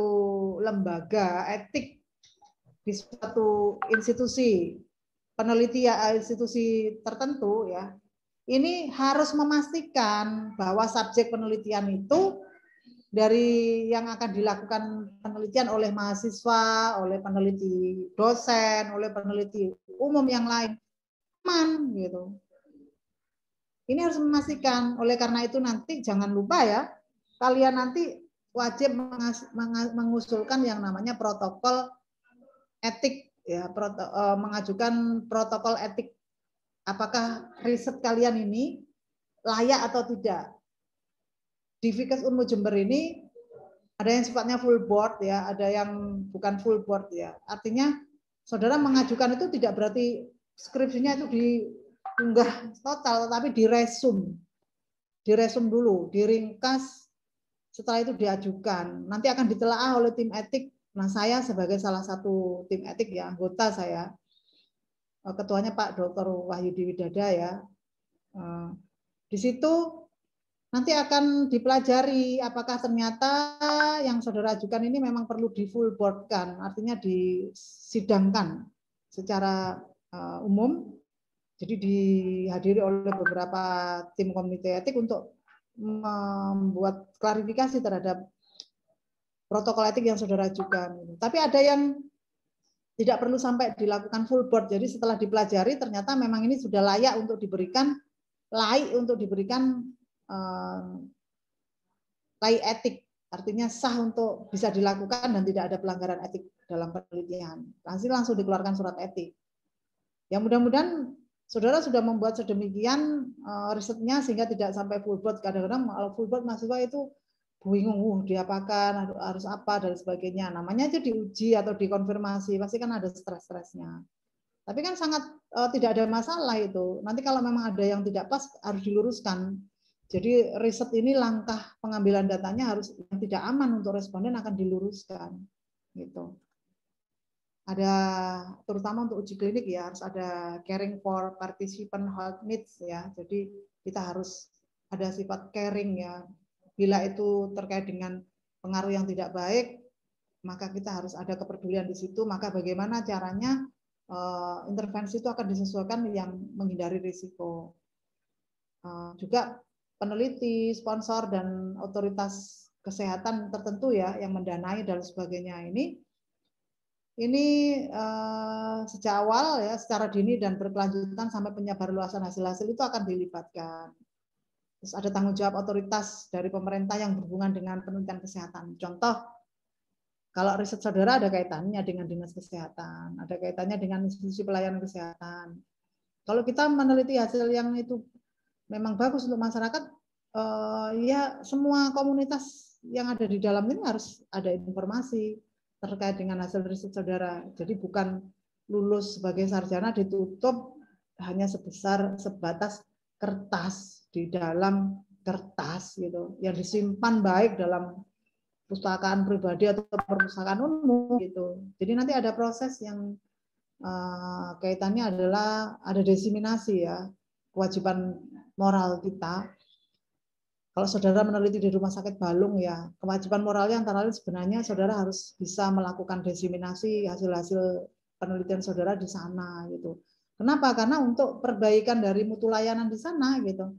Speaker 1: lembaga etik di suatu institusi penelitian, institusi tertentu, ya, ini harus memastikan bahwa subjek penelitian itu dari yang akan dilakukan penelitian oleh mahasiswa, oleh peneliti dosen, oleh peneliti umum yang lain aman gitu. Ini harus memastikan. Oleh karena itu nanti jangan lupa, ya, kalian nanti wajib mengusulkan yang namanya protokol etik, ya, mengajukan protokol etik apakah riset kalian ini layak atau tidak. Di Fikes Unmu Jember ini ada yang sifatnya full board ya, ada yang bukan full board ya. Artinya saudara mengajukan itu tidak berarti skripsinya itu diunggah total, tetapi diresum dulu, diringkas, setelah itu diajukan. Nanti akan ditelaah oleh tim etik. Nah, saya sebagai salah satu tim etik ya, anggota saya, ketuanya Pak Dr. Wahyudi Widada ya. Di situ nanti akan dipelajari apakah ternyata yang saudara ajukan ini memang perlu di full board-kan, artinya disidangkan secara umum. Jadi dihadiri oleh beberapa tim komite etik untuk membuat klarifikasi terhadap protokol etik yang saudara ajukan. Tapi ada yang tidak perlu sampai dilakukan full board. Jadi setelah dipelajari ternyata memang ini sudah layak untuk diberikan layak etik, artinya sah untuk bisa dilakukan dan tidak ada pelanggaran etik dalam penelitian. Langsung dikeluarkan surat etik. Ya mudah-mudahan saudara sudah membuat sedemikian risetnya sehingga tidak sampai full board. Kadang-kadang kalau full board mahasiswa itu bingung, diapakan, harus apa dan sebagainya. Namanya aja diuji atau dikonfirmasi, pasti kan ada stres-stresnya. Tapi kan sangat tidak ada masalah itu. Nanti kalau memang ada yang tidak pas harus diluruskan. Jadi riset ini langkah pengambilan datanya harus yang tidak aman untuk responden akan diluruskan. Gitu. Ada terutama untuk uji klinik ya harus ada caring for participant health needs ya. Jadi kita harus ada sifat caring ya. Bila itu terkait dengan pengaruh yang tidak baik, maka kita harus ada kepedulian di situ. Maka bagaimana caranya intervensi itu akan disesuaikan yang menghindari risiko. Juga peneliti, sponsor dan otoritas kesehatan tertentu ya yang mendanai dan sebagainya ini sejak awal ya secara dini dan berkelanjutan sampai penyebarluasan hasil-hasil itu akan dilibatkan. Terus ada tanggung jawab otoritas dari pemerintah yang berhubungan dengan penelitian kesehatan. Contoh, kalau riset saudara ada kaitannya dengan dinas kesehatan, ada kaitannya dengan institusi pelayanan kesehatan. Kalau kita meneliti hasil yang itu memang bagus untuk masyarakat, ya semua komunitas yang ada di dalam ini harus ada informasi terkait dengan hasil riset saudara. Jadi bukan lulus sebagai sarjana ditutup hanya sebatas kertas di dalam kertas gitu, yang disimpan baik dalam perpustakaan pribadi atau perpustakaan umum gitu. Jadi nanti ada proses yang kaitannya adalah ada diseminasi ya, kewajiban moral kita. Kalau saudara meneliti di Rumah Sakit Balung ya, kewajiban moralnya antara lain sebenarnya saudara harus bisa melakukan diseminasi hasil-hasil penelitian saudara di sana gitu. Kenapa? Karena untuk perbaikan dari mutu layanan di sana gitu.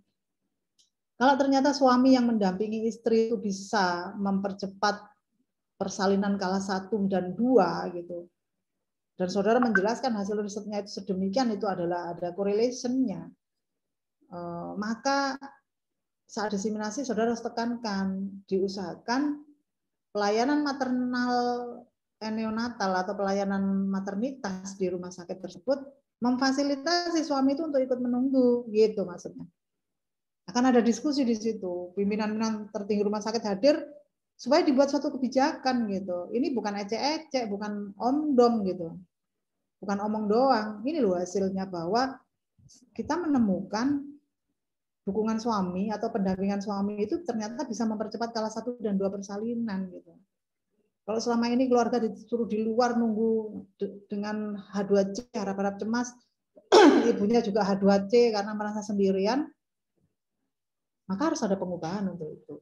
Speaker 1: Kalau ternyata suami yang mendampingi istri itu bisa mempercepat persalinan kala 1 dan 2 gitu. Dan saudara menjelaskan hasil risetnya itu sedemikian, itu adalah ada correlation-nya. Maka saat diseminasi saudara harus tekankan, diusahakan pelayanan maternal neonatal atau pelayanan maternitas di rumah sakit tersebut memfasilitasi suami itu untuk ikut menunggu, gitu maksudnya. Akan ada diskusi di situ, pimpinan-pimpinan tertinggi rumah sakit hadir supaya dibuat suatu kebijakan gitu. Ini bukan ecek-ecek, bukan omdom gitu. Bukan omong doang. Ini loh hasilnya bahwa kita menemukan dukungan suami atau pendampingan suami itu ternyata bisa mempercepat kala 1 dan 2 persalinan gitu. Kalau selama ini keluarga disuruh di luar nunggu dengan H2C, harap-harap cemas, ibunya juga H2C karena merasa sendirian, maka harus ada pengubahan untuk itu.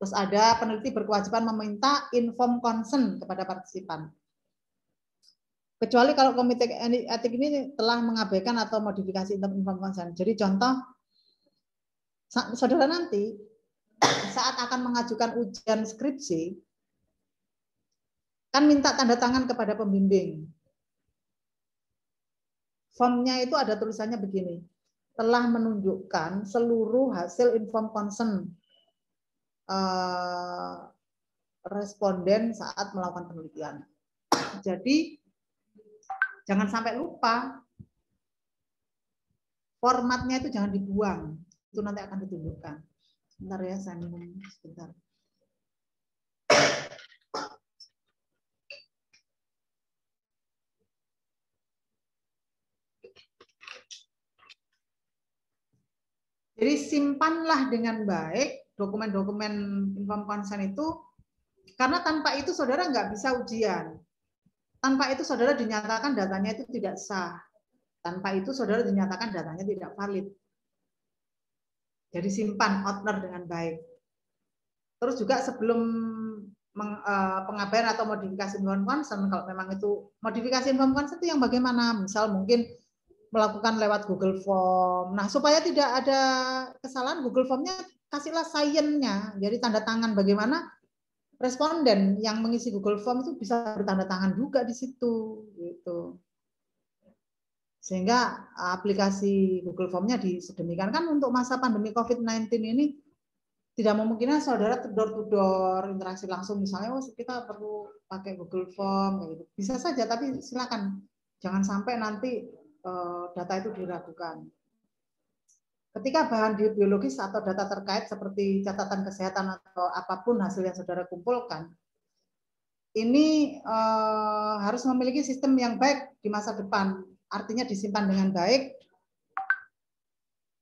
Speaker 1: Terus ada peneliti berkewajiban meminta informed consent kepada partisipan. Kecuali kalau komite etik ini telah mengabaikan atau modifikasi informed consent. Jadi contoh, saudara nanti saat akan mengajukan ujian skripsi, kan minta tanda tangan kepada pembimbing. Formnya itu ada tulisannya begini, telah menunjukkan seluruh hasil informed consent responden saat melakukan penelitian. Jadi Jangan sampai lupa. Formatnya itu jangan dibuang. Itu nanti akan ditunjukkan. Sebentar ya, saya minum sebentar. Jadi simpanlah dengan baik dokumen-dokumen informed consent itu, karena tanpa itu saudara nggak bisa ujian. Tanpa itu saudara dinyatakan datanya itu tidak sah. Tanpa itu saudara dinyatakan datanya tidak valid. Jadi simpan outner dengan baik. Terus juga sebelum pengabaian atau modifikasi informed consent, kalau memang itu modifikasi informed consent itu yang bagaimana? Misal mungkin melakukan lewat Google Form. Nah, supaya tidak ada kesalahan, Google Form-nya kasihlah sign-nya. Jadi tanda tangan bagaimana responden yang mengisi Google Form itu bisa bertanda tangan juga di situ gitu. Sehingga aplikasi Google Form-nya disedemikian kan untuk masa pandemi COVID-19 ini tidak memungkinkan saudara door to door interaksi langsung, misalnya kita perlu pakai Google Form gitu. Bisa saja, tapi silakan jangan sampai nanti data itu diragukan. Ketika bahan biologis atau data terkait seperti catatan kesehatan atau apapun hasil yang saudara kumpulkan, ini harus memiliki sistem yang baik di masa depan. Artinya disimpan dengan baik.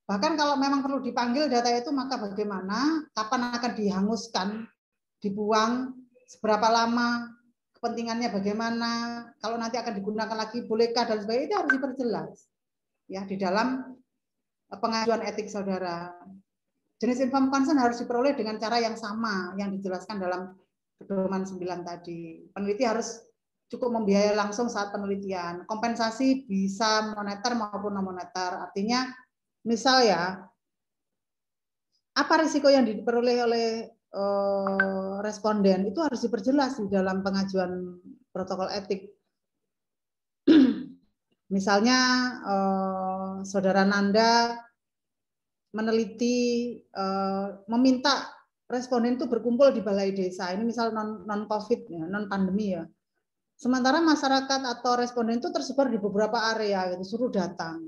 Speaker 1: Bahkan kalau memang perlu dipanggil data itu, maka bagaimana, kapan akan dihanguskan, dibuang, seberapa lama, kepentingannya bagaimana, kalau nanti akan digunakan lagi, bolehkah, dan sebagainya, itu harus diperjelas ya di dalam pengajuan etik saudara. Jenis informed consent harus diperoleh dengan cara yang sama yang dijelaskan dalam pedoman 9 tadi. Peneliti harus cukup membiayai langsung saat penelitian. Kompensasi bisa moneter maupun non moneter. Artinya misal ya, apa risiko yang diperoleh oleh responden itu harus diperjelas di dalam pengajuan protokol etik. Misalnya saudara Nanda meneliti, meminta responden itu berkumpul di balai desa. Ini misal non COVID, non pandemi ya. Sementara masyarakat atau responden itu tersebar di beberapa area, gitu, suruh datang.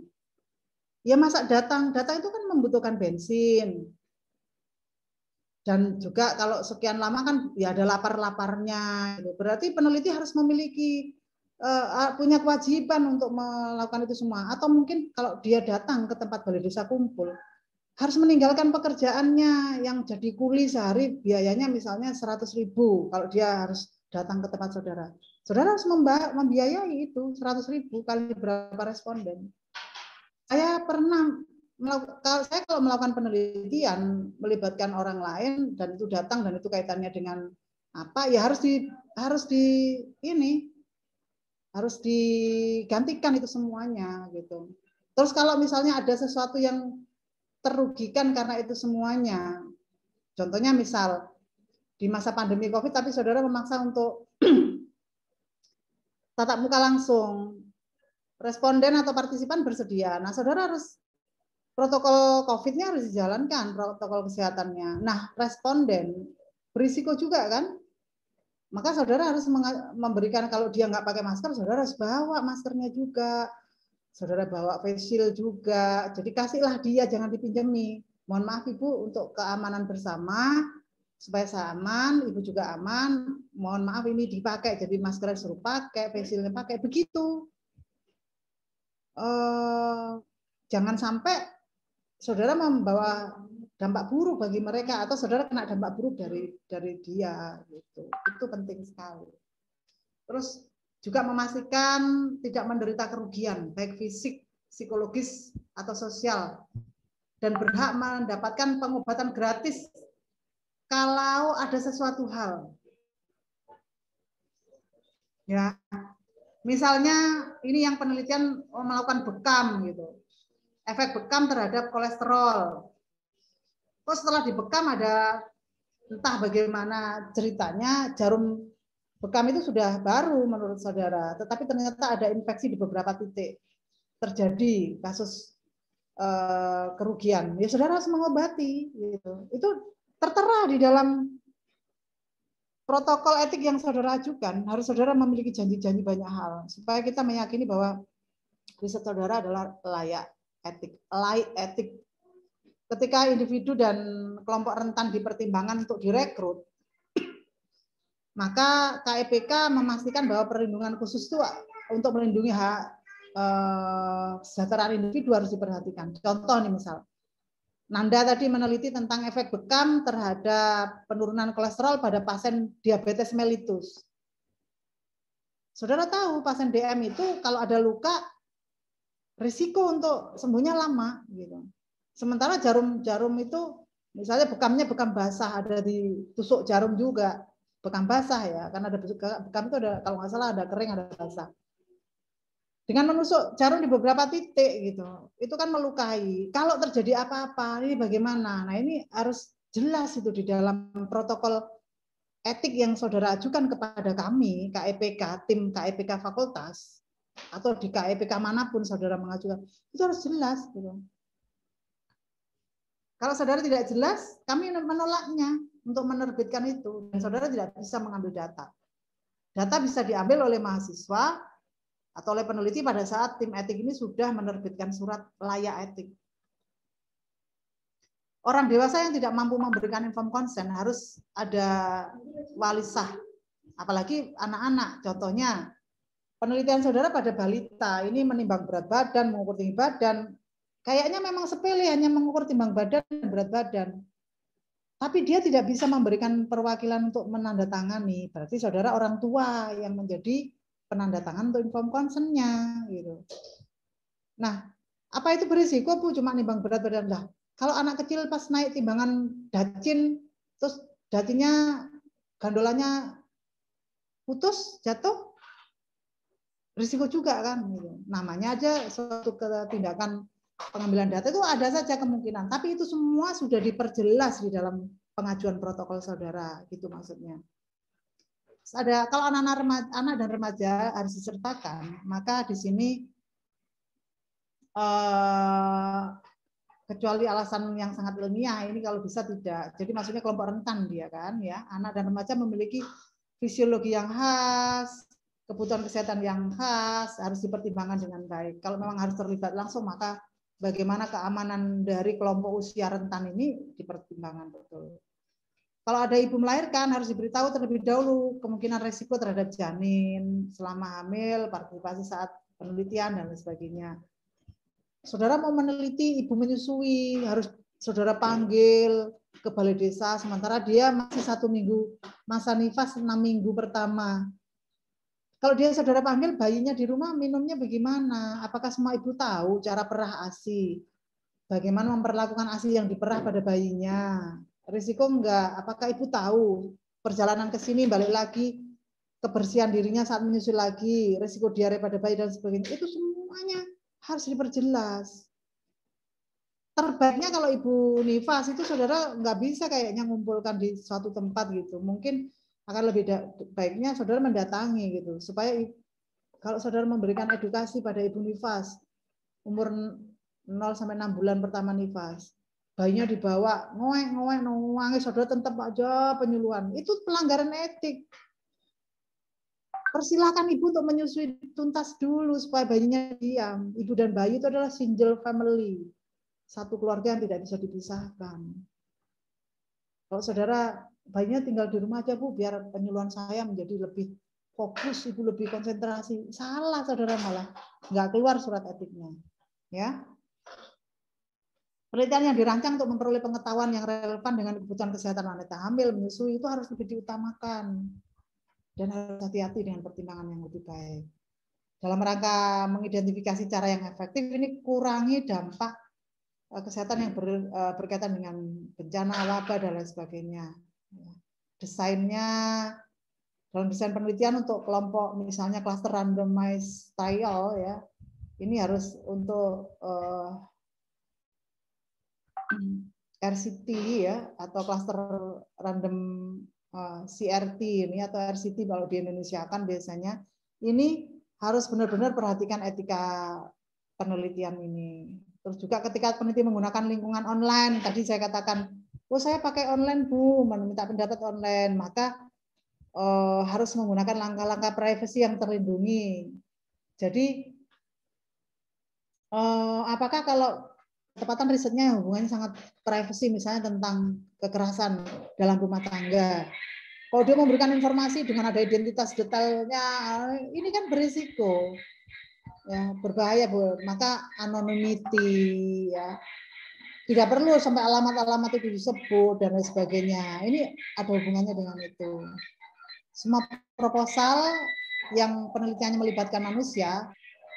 Speaker 1: Ya masa datang itu kan membutuhkan bensin. Dan juga kalau sekian lama kan ya ada lapar-laparnya. Berarti peneliti harus memiliki punya kewajiban untuk melakukan itu semua. Atau mungkin kalau dia datang ke tempat balai desa kumpul, harus meninggalkan pekerjaannya yang jadi kuli sehari, biayanya misalnya 100.000 kalau dia harus datang ke tempat saudara. Saudara harus membiayai itu 100.000 kali berapa responden. Saya pernah kalau melakukan penelitian melibatkan orang lain dan itu datang dan itu kaitannya dengan apa ya harus digantikan itu semuanya gitu. Terus kalau misalnya ada sesuatu yang terugikan karena itu semuanya, contohnya misal di masa pandemi COVID tapi saudara memaksa untuk tatap muka langsung, responden atau partisipan bersedia. Nah, saudara harus protokol COVID-nya harus dijalankan, protokol kesehatannya. Nah, responden berisiko juga kan? Maka saudara harus memberikan, kalau dia nggak pakai masker, saudara harus bawa maskernya juga. Saudara bawa face shield juga. Jadi kasihlah dia, jangan dipinjemi. Mohon maaf Ibu, untuk keamanan bersama, supaya saya aman, Ibu juga aman. Mohon maaf ini dipakai, jadi maskernya suruh pakai, face shieldnya pakai. Begitu. Jangan sampai saudara membawa dampak buruk bagi mereka atau saudara kena dampak buruk dari dia gitu. Itu penting sekali. Terus juga memastikan tidak menderita kerugian baik fisik, psikologis atau sosial dan berhak mendapatkan pengobatan gratis kalau ada sesuatu hal. Ya. Misalnya ini yang penelitian melakukan bekam gitu. Efek bekam terhadap kolesterol. Terus setelah dibekam ada entah bagaimana ceritanya, jarum bekam itu sudah baru menurut saudara, tetapi ternyata ada infeksi di beberapa titik. Terjadi kasus kerugian. Ya saudara harus mengobati gitu. Itu tertera di dalam protokol etik yang saudara ajukan harus saudara memiliki janji-janji banyak hal supaya kita meyakini bahwa riset saudara adalah layak etik. Ketika individu dan kelompok rentan dipertimbangkan untuk direkrut, maka KEPK memastikan bahwa perlindungan khusus itu untuk melindungi hak kesejahteraan individu harus diperhatikan. Contoh nih misal, Nanda tadi meneliti tentang efek bekam terhadap penurunan kolesterol pada pasien diabetes mellitus. Saudara tahu pasien DM itu kalau ada luka, risiko untuk sembuhnya lama. Gitu. Sementara jarum itu, misalnya bekamnya bekam basah, ada ditusuk jarum juga. Bekam basah ya, karena ada bekam itu ada, kalau nggak salah ada kering, ada basah. Dengan menusuk jarum di beberapa titik gitu, itu kan melukai. Kalau terjadi apa-apa, ini bagaimana? Nah ini harus jelas itu di dalam protokol etik yang saudara ajukan kepada kami, KEPK, tim KEPK fakultas, atau di KEPK manapun saudara mengajukan, itu harus jelas. Gitu. Kalau saudara tidak jelas, kami menolaknya untuk menerbitkan itu. Dan saudara tidak bisa mengambil data. Data bisa diambil oleh mahasiswa atau oleh peneliti pada saat tim etik ini sudah menerbitkan surat layak etik. Orang dewasa yang tidak mampu memberikan informed consent harus ada wali sah. Apalagi anak-anak. Contohnya, penelitian saudara pada balita, ini menimbang berat badan, mengukur tinggi badan. Kayaknya memang sepele, hanya mengukur timbang badan dan berat badan. Tapi dia tidak bisa memberikan perwakilan untuk menandatangani. Berarti saudara orang tua yang menjadi penandatangan untuk informed consent-nya. Gitu. Nah, apa itu berisiko, Bu? Cuma nimbang berat badan lah. Kalau anak kecil pas naik timbangan dacin, terus datinya, gandolannya putus, jatuh, risiko juga kan. Gitu. Namanya aja suatu tindakan pengambilan data itu ada saja kemungkinan, tapi itu semua sudah diperjelas di dalam pengajuan protokol saudara, gitu maksudnya. Ada kalau anak dan remaja harus disertakan, maka di sini kecuali alasan yang sangat ilmiah ini kalau bisa tidak. Jadi maksudnya kelompok rentan dia kan, ya anak dan remaja memiliki fisiologi yang khas, kebutuhan kesehatan yang khas harus dipertimbangkan dengan baik. Kalau memang harus terlibat langsung maka bagaimana keamanan dari kelompok usia rentan ini dipertimbangkan betul. Kalau ada ibu melahirkan harus diberitahu terlebih dahulu kemungkinan resiko terhadap janin selama hamil, partisipasi saat penelitian dan lain sebagainya. Saudara mau meneliti ibu menyusui harus saudara panggil ke balai desa sementara dia masih 1 minggu masa nifas 6 minggu pertama. Kalau dia saudara panggil bayinya di rumah minumnya bagaimana? Apakah semua ibu tahu cara perah ASI? Bagaimana memperlakukan ASI yang diperah pada bayinya? Risiko enggak? Apakah ibu tahu perjalanan ke sini balik lagi kebersihan dirinya saat menyusui lagi, risiko diare pada bayi dan sebagainya? Itu semuanya harus diperjelas. Terbaiknya kalau ibu nifas itu saudara nggak bisa kayaknya ngumpulkan di suatu tempat gitu. Mungkin akan lebih baiknya saudara mendatangi gitu supaya kalau saudara memberikan edukasi pada ibu nifas umur 0 sampai 6 bulan pertama nifas, bayinya dibawa ngoek nangis saudara tetap aja penyuluhan, itu pelanggaran etik. Persilahkan ibu untuk menyusui tuntas dulu supaya bayinya diam. Ibu dan bayi itu adalah single family, satu keluarga yang tidak bisa dipisahkan. Kalau saudara bayinya tinggal di rumah aja Bu, biar penyuluhan saya menjadi lebih fokus, ibu lebih konsentrasi. Salah saudara malah nggak keluar surat etiknya. Ya. Penelitian yang dirancang untuk memperoleh pengetahuan yang relevan dengan kebutuhan kesehatan wanita hamil, menyusui itu harus lebih diutamakan dan harus hati-hati dengan pertimbangan yang lebih baik. Dalam rangka mengidentifikasi cara yang efektif, ini kurangi dampak kesehatan yang berkaitan dengan bencana, wabah, dan lain sebagainya. Desainnya, dalam desain penelitian untuk kelompok misalnya cluster randomized trial, ya, ini harus untuk RCT ya, atau cluster random CRT ini atau RCT kalau di Indonesia kan biasanya, ini harus benar-benar perhatikan etika penelitian ini. Terus juga ketika peneliti menggunakan lingkungan online, tadi saya katakan, oh saya pakai online Bu, meminta pendapat online, maka harus menggunakan langkah-langkah privasi yang terlindungi. Jadi apakah kalau ketepatan risetnya hubungannya sangat privasi, misalnya tentang kekerasan dalam rumah tangga. Kalau dia memberikan informasi dengan ada identitas detailnya, ini kan berisiko, ya berbahaya, Bu. Maka anonymity, ya tidak perlu sampai alamat-alamat itu disebut dan lain sebagainya. Ini ada hubungannya dengan itu. Semua proposal yang penelitiannya melibatkan manusia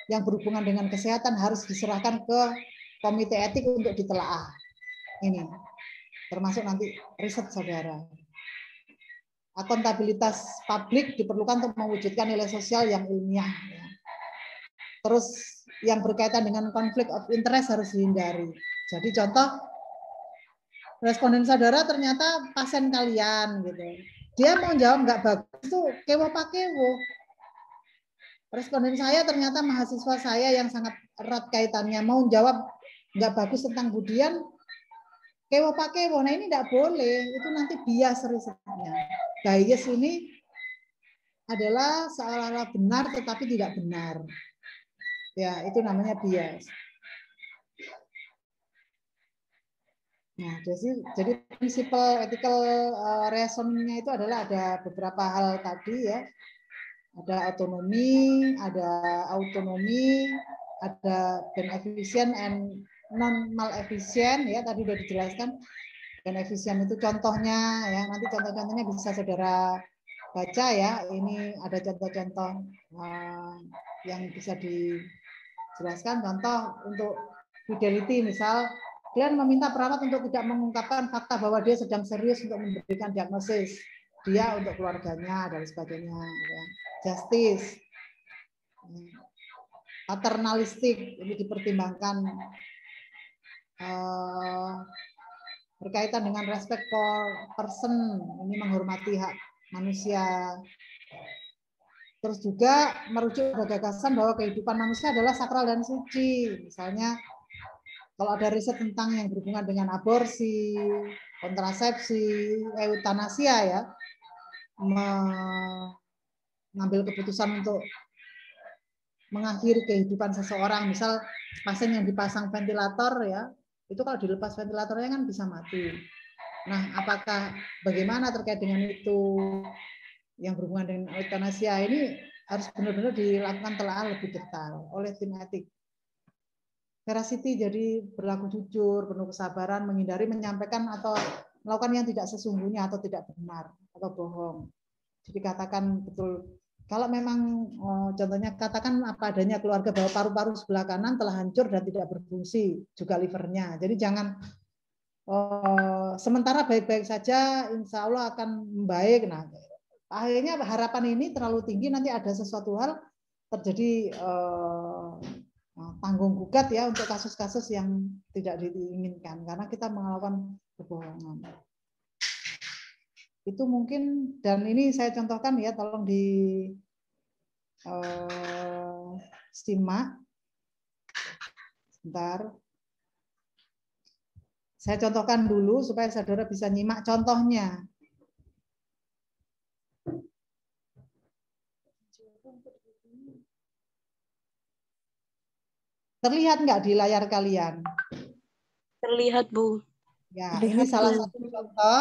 Speaker 1: yang berhubungan dengan kesehatan harus diserahkan ke komite etik untuk ditelaah. Ini termasuk nanti riset saudara. Akuntabilitas publik diperlukan untuk mewujudkan nilai sosial yang ilmiah. Terus yang berkaitan dengan konflik of interest harus dihindari. Jadi contoh, responden saudara ternyata pasien kalian gitu. Dia mau jawab nggak bagus tuh kewo pakewo. Responden saya ternyata mahasiswa saya yang sangat erat kaitannya mau jawab nggak bagus tentang Budian, kewo pakewo. Nah ini nggak boleh, itu nanti bias risetnya. Bias ini adalah seolah-olah benar tetapi tidak benar. Ya, itu namanya bias. Nah, jadi prinsipal ethical reasoningnya itu adalah ada beberapa hal tadi ya. Ada autonomi, ada beneficent and non malefficient ya, tadi sudah dijelaskan. Beneficent itu contohnya ya, nanti contoh-contohnya bisa saudara baca ya. Ini ada contoh-contoh yang bisa dijelaskan. Contoh untuk fidelity, misal klien meminta perawat untuk tidak mengungkapkan fakta bahwa dia sedang serius untuk memberikan diagnosis dia untuk keluarganya dan sebagainya. Ya. Justice, paternalistik ini dipertimbangkan. Berkaitan dengan respect for person, ini menghormati hak manusia. Terus juga merujuk pada gagasan bahwa kehidupan manusia adalah sakral dan suci. Misalnya kalau ada riset tentang yang berhubungan dengan aborsi, kontrasepsi, eutanasia ya, mengambil keputusan untuk mengakhiri kehidupan seseorang, misal pasien yang dipasang ventilator ya, itu kalau dilepas ventilatornya kan bisa mati. Nah, apakah bagaimana terkait dengan itu yang berhubungan dengan eutanasia ini harus benar-benar dilakukan telaah lebih detail oleh tim etik. Veracity jadi berlaku jujur, penuh kesabaran, menghindari menyampaikan atau melakukan yang tidak sesungguhnya atau tidak benar atau bohong. Jadi katakan betul. Kalau memang contohnya katakan apa adanya keluarga bahwa paru-paru sebelah kanan telah hancur dan tidak berfungsi, juga livernya. Jadi jangan sementara baik-baik saja, insya Allah akan membaik. Nah, akhirnya harapan ini terlalu tinggi, nanti ada sesuatu hal terjadi tanggung gugat ya untuk kasus-kasus yang tidak diinginkan karena kita melakukan kebohongan. Itu mungkin, dan ini saya contohkan ya, tolong di simak sebentar. Saya contohkan dulu supaya saudara bisa nyimak contohnya. Terlihat nggak di layar kalian?
Speaker 2: Terlihat, Bu.
Speaker 1: Ya,
Speaker 2: Terlihat,
Speaker 1: ini salah
Speaker 2: Bu.
Speaker 1: satu contoh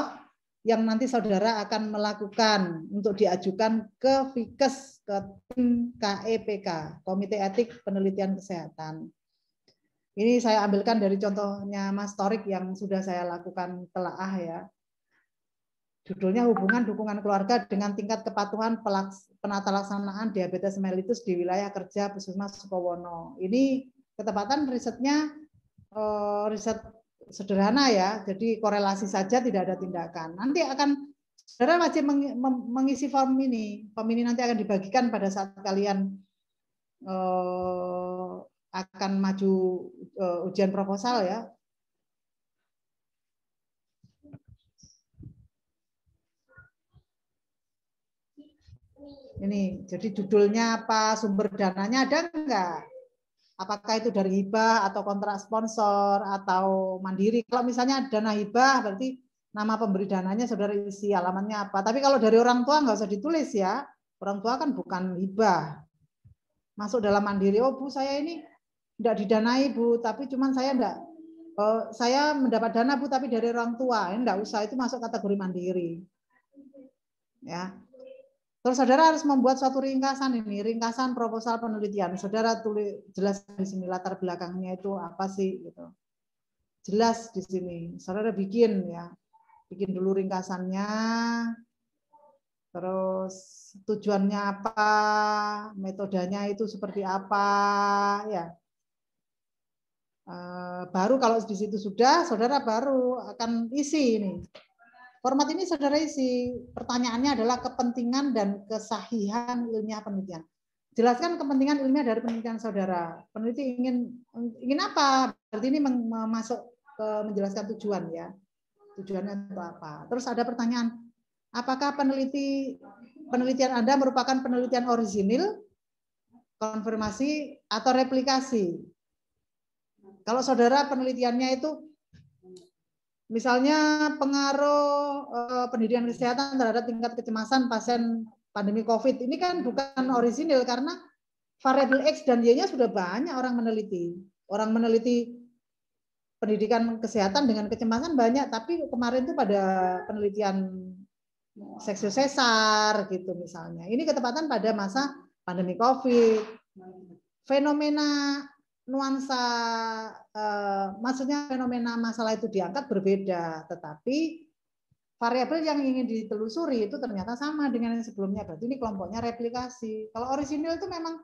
Speaker 1: yang nanti saudara akan melakukan untuk diajukan ke FIKES, ke tim KEPK, Komite Etik Penelitian Kesehatan. Ini saya ambilkan dari contohnya Mas Torik yang sudah saya lakukan telaah ya. Judulnya hubungan dukungan keluarga dengan tingkat kepatuhan penata laksanaan diabetes mellitus di wilayah kerja Puskesmas Sukowono. Ini ketepatan risetnya riset sederhana ya, jadi korelasi saja, tidak ada tindakan. Nanti akan saudara wajib mengisi form ini. Form ini nanti akan dibagikan pada saat kalian akan maju ujian proposal ya. Ini, jadi judulnya apa, sumber dananya ada enggak? Apakah itu dari hibah atau kontrak sponsor atau mandiri? Kalau misalnya dana hibah berarti nama pemberi dananya saudara isi, alamatnya apa. Tapi kalau dari orang tua nggak usah ditulis ya. Orang tua kan bukan hibah. Masuk dalam mandiri, oh Bu saya ini tidak didanai Bu, tapi cuman saya enggak, saya mendapat dana Bu tapi dari orang tua, enggak usah, itu masuk kategori mandiri. Ya. Terus saudara harus membuat suatu ringkasan ini, ringkasan proposal penelitian. Saudara tulis jelas di sini latar belakangnya itu apa sih gitu. Jelas di sini. Saudara bikin ya. Bikin dulu ringkasannya. Terus tujuannya apa, metodenya itu seperti apa, ya. Baru kalau di situ sudah, saudara baru akan isi ini. Format ini saudara isi. Pertanyaannya adalah kepentingan dan kesahihan ilmiah penelitian. Jelaskan kepentingan ilmiah dari penelitian saudara. Peneliti ingin apa? Berarti ini masuk ke menjelaskan tujuan ya. Tujuannya itu apa? Terus ada pertanyaan. Apakah penelitian Anda merupakan penelitian orisinil, konfirmasi, atau replikasi? Kalau saudara penelitiannya itu, misalnya pengaruh pendidikan kesehatan terhadap tingkat kecemasan pasien pandemi COVID, ini kan bukan orisinil karena variabel X dan Y-nya sudah banyak orang meneliti. Orang meneliti pendidikan kesehatan dengan kecemasan banyak, tapi kemarin itu pada penelitian seksio sesar gitu misalnya. Ini ketepatan pada masa pandemi COVID. Fenomena nuansa, maksudnya fenomena masalah itu diangkat berbeda, tetapi variabel yang ingin ditelusuri itu ternyata sama dengan yang sebelumnya. Berarti ini kelompoknya replikasi. Kalau orisinil itu memang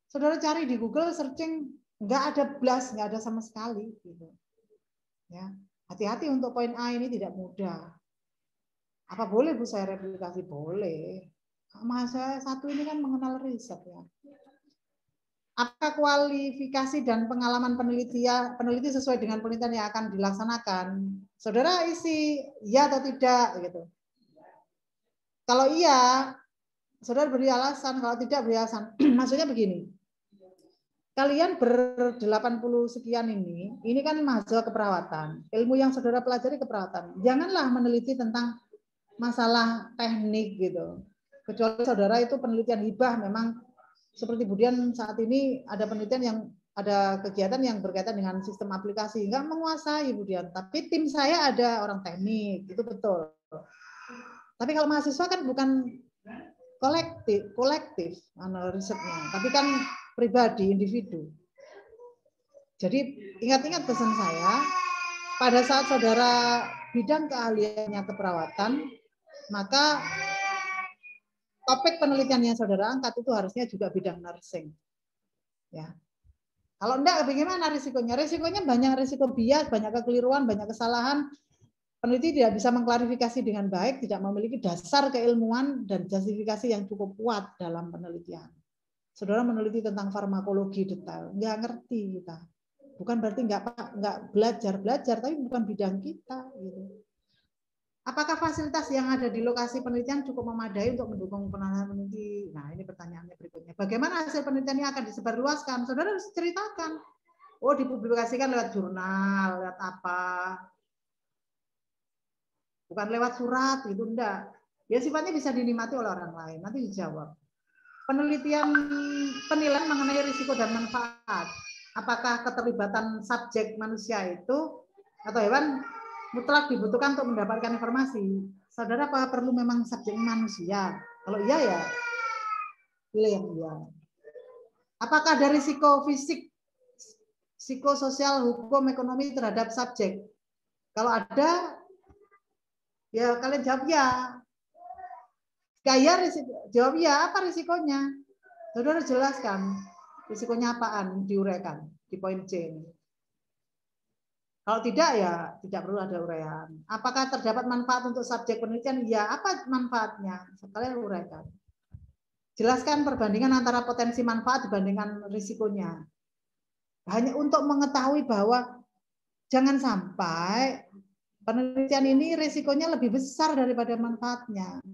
Speaker 1: saudara cari di Google searching nggak ada blast, nggak ada sama sekali. Gitu. Ya, hati-hati untuk poin A ini tidak mudah. Apa boleh Bu saya replikasi? Boleh. Masa satu ini kan mengenal riset ya. Apakah kualifikasi dan pengalaman peneliti sesuai dengan penelitian yang akan dilaksanakan? Saudara isi ya atau tidak gitu. Kalau iya, saudara beri alasan, kalau tidak beri alasan. Maksudnya begini. Kalian ber-80 sekian ini kan mahasiswa keperawatan. Ilmu yang saudara pelajari keperawatan. Janganlah meneliti tentang masalah teknik gitu. Kecuali saudara itu penelitian hibah, memang seperti Budian saat ini ada penelitian yang ada kegiatan yang berkaitan dengan sistem aplikasi, enggak menguasai Budian, tapi tim saya ada orang teknik, itu betul. Tapi kalau mahasiswa kan bukan kolektif risetnya, tapi kan pribadi, individu. Jadi ingat-ingat pesan saya, pada saat saudara bidang keahliannya keperawatan, maka topik penelitian yang saudara angkat itu harusnya juga bidang nursing. Ya. Kalau enggak, bagaimana risikonya? Risikonya banyak risiko bias, banyak kekeliruan, banyak kesalahan. Peneliti tidak bisa mengklarifikasi dengan baik, tidak memiliki dasar keilmuan dan justifikasi yang cukup kuat dalam penelitian. Saudara meneliti tentang farmakologi detail, nggak ngerti kita. Bukan berarti nggak belajar, tapi bukan bidang kita. Gitu. Apakah fasilitas yang ada di lokasi penelitian cukup memadai untuk mendukung penanganan peneliti? Nah, ini pertanyaannya berikutnya. Bagaimana hasil penelitian ini akan disebarluaskan? Saudara harus ceritakan. Oh, dipublikasikan lewat jurnal, lewat apa? Bukan lewat surat, gitu enggak. Ya sifatnya bisa dinikmati oleh orang lain. Nanti dijawab. Penelitian penilaian mengenai risiko dan manfaat. Apakah keterlibatan subjek manusia itu atau hewan mutlak dibutuhkan untuk mendapatkan informasi? Saudara apa perlu memang subjek manusia? Kalau iya ya pilih yang iya. Apakah ada risiko fisik, psikososial, hukum, ekonomi terhadap subjek? Kalau ada, ya kalian jawab ya. Gaya risiko, jawab ya, apa risikonya? Saudara jelaskan risikonya apaan, diuraikan di poin C ini. Kalau tidak ya tidak perlu ada uraian. Apakah terdapat manfaat untuk subjek penelitian? Ya, apa manfaatnya? Kalian uraikan. Jelaskan perbandingan antara potensi manfaat dibandingkan risikonya. Hanya untuk mengetahui bahwa jangan sampai penelitian ini risikonya lebih besar daripada manfaatnya.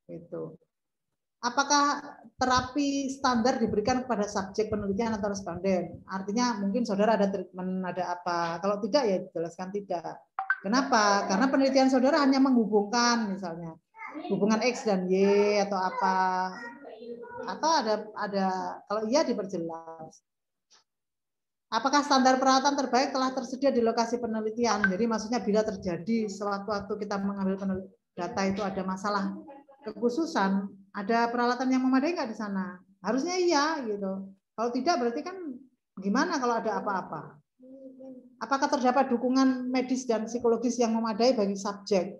Speaker 1: Itu. apakah terapi standar diberikan kepada subjek penelitian atau responden? Artinya mungkin saudara ada treatment, ada apa. Kalau tidak ya jelaskan tidak. Kenapa? Karena penelitian saudara hanya menghubungkan misalnya hubungan X dan Y atau apa. Atau ada kalau iya diperjelas. Apakah standar perawatan terbaik telah tersedia di lokasi penelitian? Jadi maksudnya bila terjadi sewaktu-waktu kita mengambil data itu ada masalah kekhususan, ada peralatan yang memadai nggak di sana? Harusnya iya gitu. Kalau tidak berarti kan gimana kalau ada apa-apa? Apakah terdapat dukungan medis dan psikologis yang memadai bagi subjek?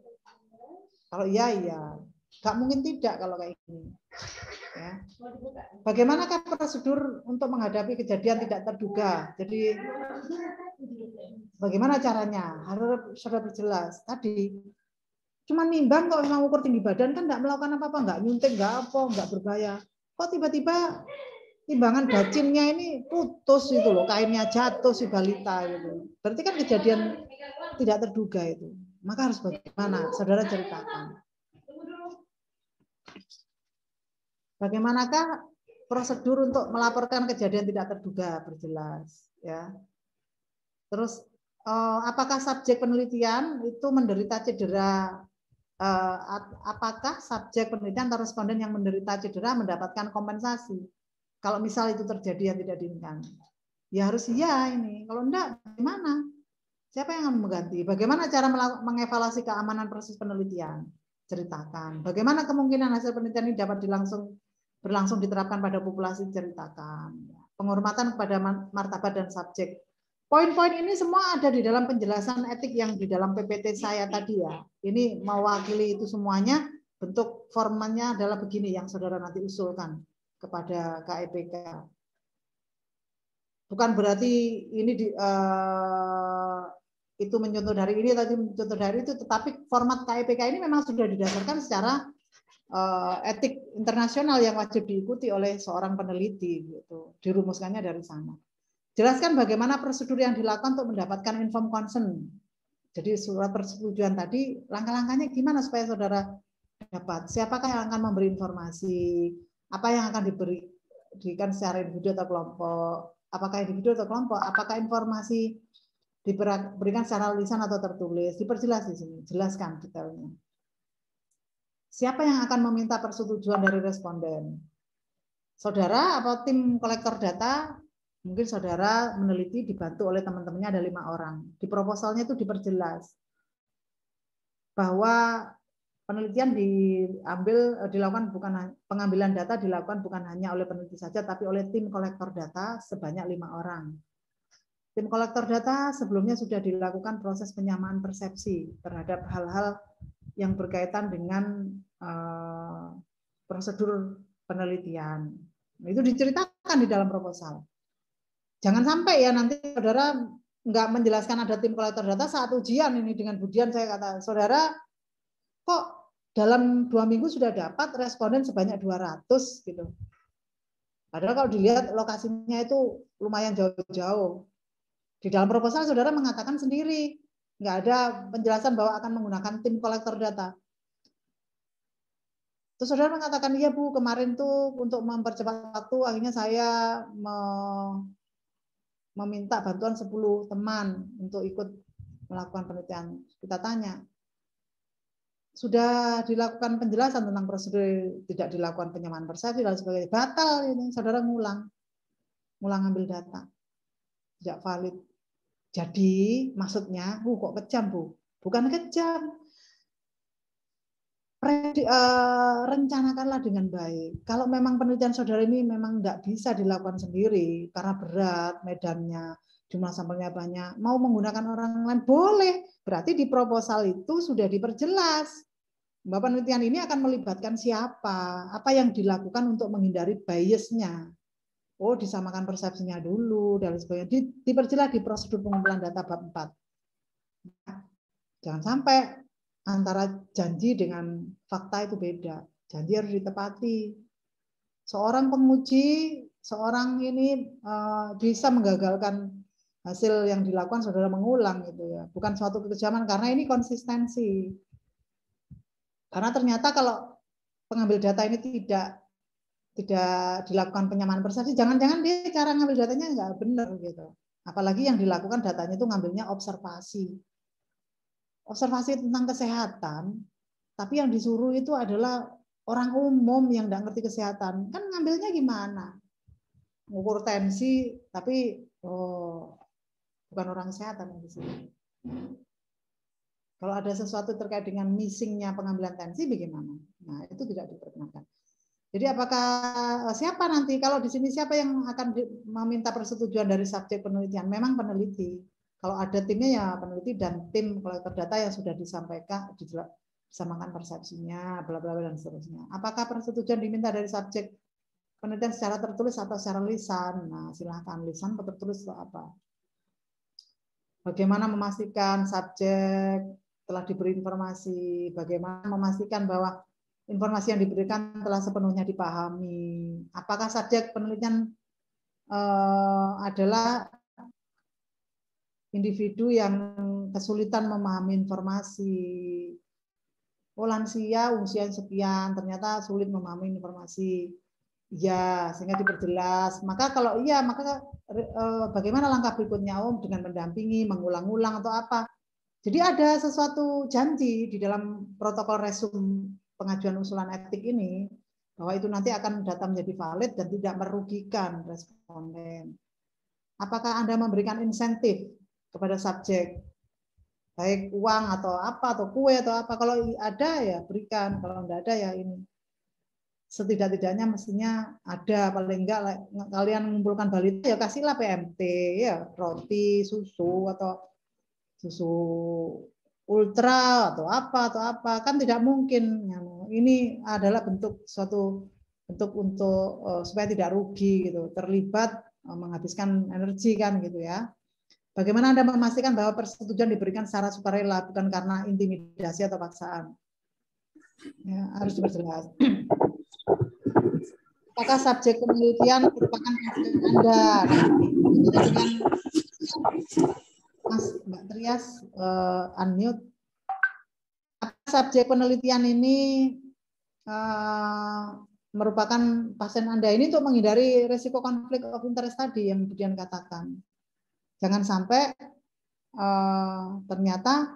Speaker 1: Kalau iya, iya. Nggak mungkin tidak kalau kayak gini. Ya. Bagaimanakah prosedur untuk menghadapi kejadian tidak terduga? Jadi bagaimana caranya? Harus sudah berjelas. Tadi cuma nimbang kok memang ukur tinggi badan kan nggak melakukan apa-apa, nggak nyuntik, nggak apa, nggak berbahaya. Kok tiba-tiba timbangan bacinnya ini putus itu loh, kainnya jatuh si balita gitu. Berarti kan kejadian tidak terduga itu. Maka harus bagaimana? Saudara ceritakan. Bagaimanakah prosedur untuk melaporkan kejadian tidak terduga? Berjelas, ya. Terus apakah subjek penelitian itu menderita cedera? Apakah subjek penelitian atau responden yang menderita cedera mendapatkan kompensasi? Kalau misal itu terjadi yang tidak diinginkan, ya harus iya ini. Kalau enggak, gimana? Siapa yang akan mengganti? Bagaimana cara mengevaluasi keamanan proses penelitian? Ceritakan. Bagaimana kemungkinan hasil penelitian ini dapat berlangsung diterapkan pada populasi? Ceritakan. Penghormatan kepada martabat dan subjek. Poin-poin ini semua ada di dalam penjelasan etik yang di dalam PPT saya tadi ya. Ini mewakili itu semuanya. Bentuk formatnya adalah begini yang saudara nanti usulkan kepada KEPK. Bukan berarti ini itu mencontoh dari ini tadi mencontoh dari itu, tetapi format KEPK ini memang sudah didasarkan secara etik internasional yang wajib diikuti oleh seorang peneliti gitu. Dirumuskannya dari sana. Jelaskan bagaimana prosedur yang dilakukan untuk mendapatkan informed consent. Jadi surat persetujuan tadi langkah-langkahnya gimana supaya saudara dapat, siapakah yang akan memberi informasi, apa yang akan diberikan secara individu atau kelompok, apakah individu atau kelompok, apakah informasi diberikan secara lisan atau tertulis, diperjelas di sini, jelaskan detailnya. Siapa yang akan meminta persetujuan dari responden? Saudara atau tim kolektor data? Mungkin saudara meneliti dibantu oleh teman-temannya ada 5 orang. Di proposalnya itu diperjelas bahwa penelitian dilakukan bukan pengambilan data dilakukan bukan hanya oleh peneliti saja, tapi oleh tim kolektor data sebanyak 5 orang. Tim kolektor data sebelumnya sudah dilakukan proses penyamaan persepsi terhadap hal-hal yang berkaitan dengan prosedur penelitian. Itu diceritakan di dalam proposal. Jangan sampai ya nanti saudara nggak menjelaskan ada tim kolektor data saat ujian ini dengan Budian saya kata, saudara kok dalam 2 minggu sudah dapat responden sebanyak 200 gitu. Padahal kalau dilihat lokasinya itu lumayan jauh-jauh. Di dalam proposal saudara mengatakan sendiri, nggak ada penjelasan bahwa akan menggunakan tim kolektor data. Terus saudara mengatakan, iya Bu, kemarin tuh untuk mempercepat waktu, akhirnya saya meminta bantuan 10 teman untuk ikut melakukan penelitian. Kita tanya, sudah dilakukan penjelasan tentang prosedur tidak dilakukan penyamaan persepsi dan sebagainya. Batal ini, saudara ngulang ambil data. Tidak valid. Jadi maksudnya, kok kejam Bu? Bukan kejam. Rencanakanlah dengan baik. Kalau memang penelitian saudara ini memang tidak bisa dilakukan sendiri karena berat medannya, jumlah sampelnya banyak, mau menggunakan orang lain boleh. Berarti di proposal itu sudah diperjelas bahwa penelitian ini akan melibatkan siapa, apa yang dilakukan untuk menghindari biasnya. Oh, disamakan persepsinya dulu dan sebagainya. Diperjelas di prosedur pengumpulan data bab 4. Jangan sampai antara janji dengan fakta itu beda. Janji harus ditepati. Seorang penguji, seorang ini bisa menggagalkan hasil yang dilakukan saudara mengulang gitu ya. Bukan suatu kekejaman karena ini konsistensi. Karena ternyata kalau pengambil data ini tidak tidak dilakukan penyamaan persepsi, jangan-jangan dia cara ngambil datanya nggak benar gitu. Apalagi yang dilakukan datanya itu ngambilnya observasi. Observasi tentang kesehatan, tapi yang disuruh itu adalah orang umum yang nggak ngerti kesehatan. Kan ngambilnya gimana? Ngukur tensi, tapi bukan orang kesehatan yang di sini. Kalau ada sesuatu terkait dengan missingnya pengambilan tensi, bagaimana? Nah, itu tidak diperkenankan. Jadi apakah siapa nanti kalau di sini siapa yang akan meminta persetujuan dari subjek penelitian? Memang peneliti. Kalau ada timnya ya peneliti dan tim kolektor data yang sudah disampaikan, disamakan persepsinya, bla bla dan seterusnya. Apakah persetujuan diminta dari subjek penelitian secara tertulis atau secara lisan? Nah, silahkan lisan atau tertulis atau apa? Bagaimana memastikan subjek telah diberi informasi? Bagaimana memastikan bahwa informasi yang diberikan telah sepenuhnya dipahami? Apakah subjek penelitian adalah individu yang kesulitan memahami informasi? Oh, lansia usia sekian ternyata sulit memahami informasi. Ya, sehingga diperjelas. Maka kalau iya, maka bagaimana langkah berikutnya? Om dengan mendampingi, mengulang-ulang atau apa? Jadi ada sesuatu janji di dalam protokol resum pengajuan usulan etik ini bahwa itu nanti akan data menjadi valid dan tidak merugikan responden. Apakah Anda memberikan insentif kepada subjek, baik uang atau apa, atau kue atau apa? Kalau ada ya berikan, kalau tidak ada ya ini. Setidak-tidaknya mestinya ada, paling enggak kalian mengumpulkan balita ya kasihlah PMT, ya roti, susu atau susu ultra atau apa kan tidak mungkin. Ini adalah bentuk suatu bentuk untuk supaya tidak rugi gitu, terlibat menghabiskan energi kan gitu ya. Bagaimana Anda memastikan bahwa persetujuan diberikan secara sukarela bukan karena intimidasi atau paksaan? Ya, harus diperjelas. Apakah subjek penelitian merupakan pasien Anda? Dengan Mas Mbak Trias unmute. Subjek penelitian ini merupakan pasien Anda ini untuk menghindari risiko konflik of interest tadi yang kemudian katakan. Jangan sampai ternyata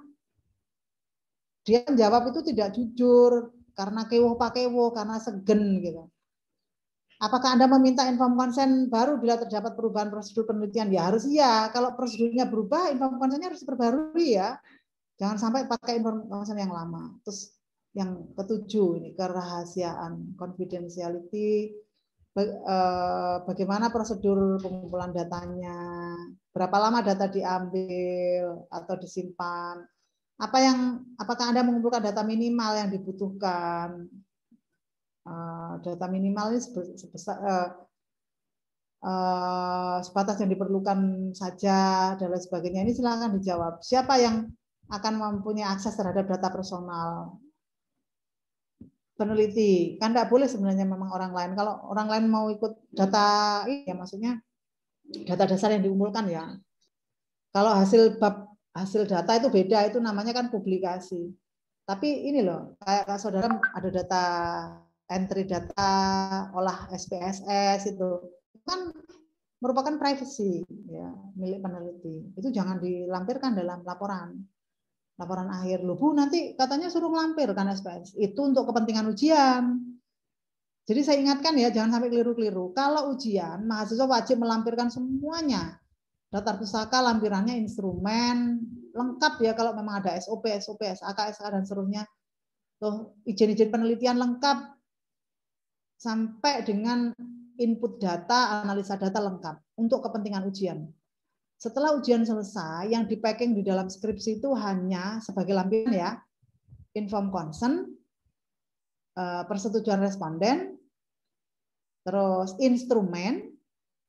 Speaker 1: dia menjawab itu tidak jujur karena kewoh pakewoh, karena segen gitu. Apakah Anda meminta inform konsen baru bila terdapat perubahan prosedur penelitian? Ya harus iya. Kalau prosedurnya berubah, inform konsennya harus diperbarui ya. Jangan sampai pakai inform konsen yang lama. Terus yang ketujuh ini kerahasiaan, confidentiality. Bagaimana prosedur pengumpulan datanya? Berapa lama data diambil atau disimpan? Apakah Anda mengumpulkan data minimal yang dibutuhkan? Data minimal ini sebatas yang diperlukan saja dan lain sebagainya. Ini silakan dijawab. Siapa yang akan mempunyai akses terhadap data personal? Peneliti. Kan tidak boleh sebenarnya memang orang lain. Kalau orang lain mau ikut data, ya maksudnya data dasar yang diumpulkan ya. Kalau hasil data itu beda, itu namanya kan publikasi. Tapi ini loh, kayak saudara ada data entry data olah SPSS itu kan merupakan privacy ya milik peneliti. Itu jangan dilampirkan dalam laporan akhir. Loh Bu, nanti katanya suruh melampirkan SPSS. Itu untuk kepentingan ujian. Jadi saya ingatkan ya, jangan sampai keliru-keliru. Kalau ujian, mahasiswa wajib melampirkan semuanya. Daftar pusaka, lampirannya, instrumen, lengkap ya kalau memang ada SOP, SAK, SK dan seterusnya. Tuh, izin-izin penelitian lengkap sampai dengan input data, analisa data lengkap untuk kepentingan ujian. Setelah ujian selesai, yang di-packing di dalam skripsi itu hanya sebagai lampiran ya, inform consent, persetujuan responden, terus instrumen,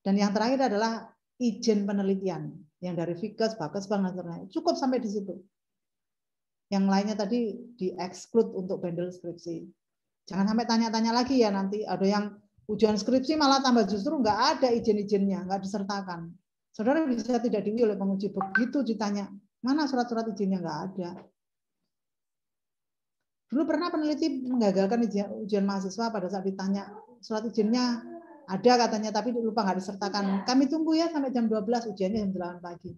Speaker 1: dan yang terakhir adalah izin penelitian yang dari Fikes, Bakes, Bank, dan sebagainya. Cukup sampai di situ. Yang lainnya tadi di-exclude untuk bundle skripsi. Jangan sampai tanya-tanya lagi ya nanti ada yang ujian skripsi malah tambah justru nggak ada izin-izinnya, nggak disertakan. Saudara bisa tidak diuji oleh penguji begitu ditanya mana surat-surat izinnya nggak ada. Dulu pernah peneliti menggagalkan ujian mahasiswa pada saat ditanya surat izinnya ada katanya, tapi lupa nggak disertakan. Kami tunggu ya sampai jam 12, ujiannya jam 8 pagi.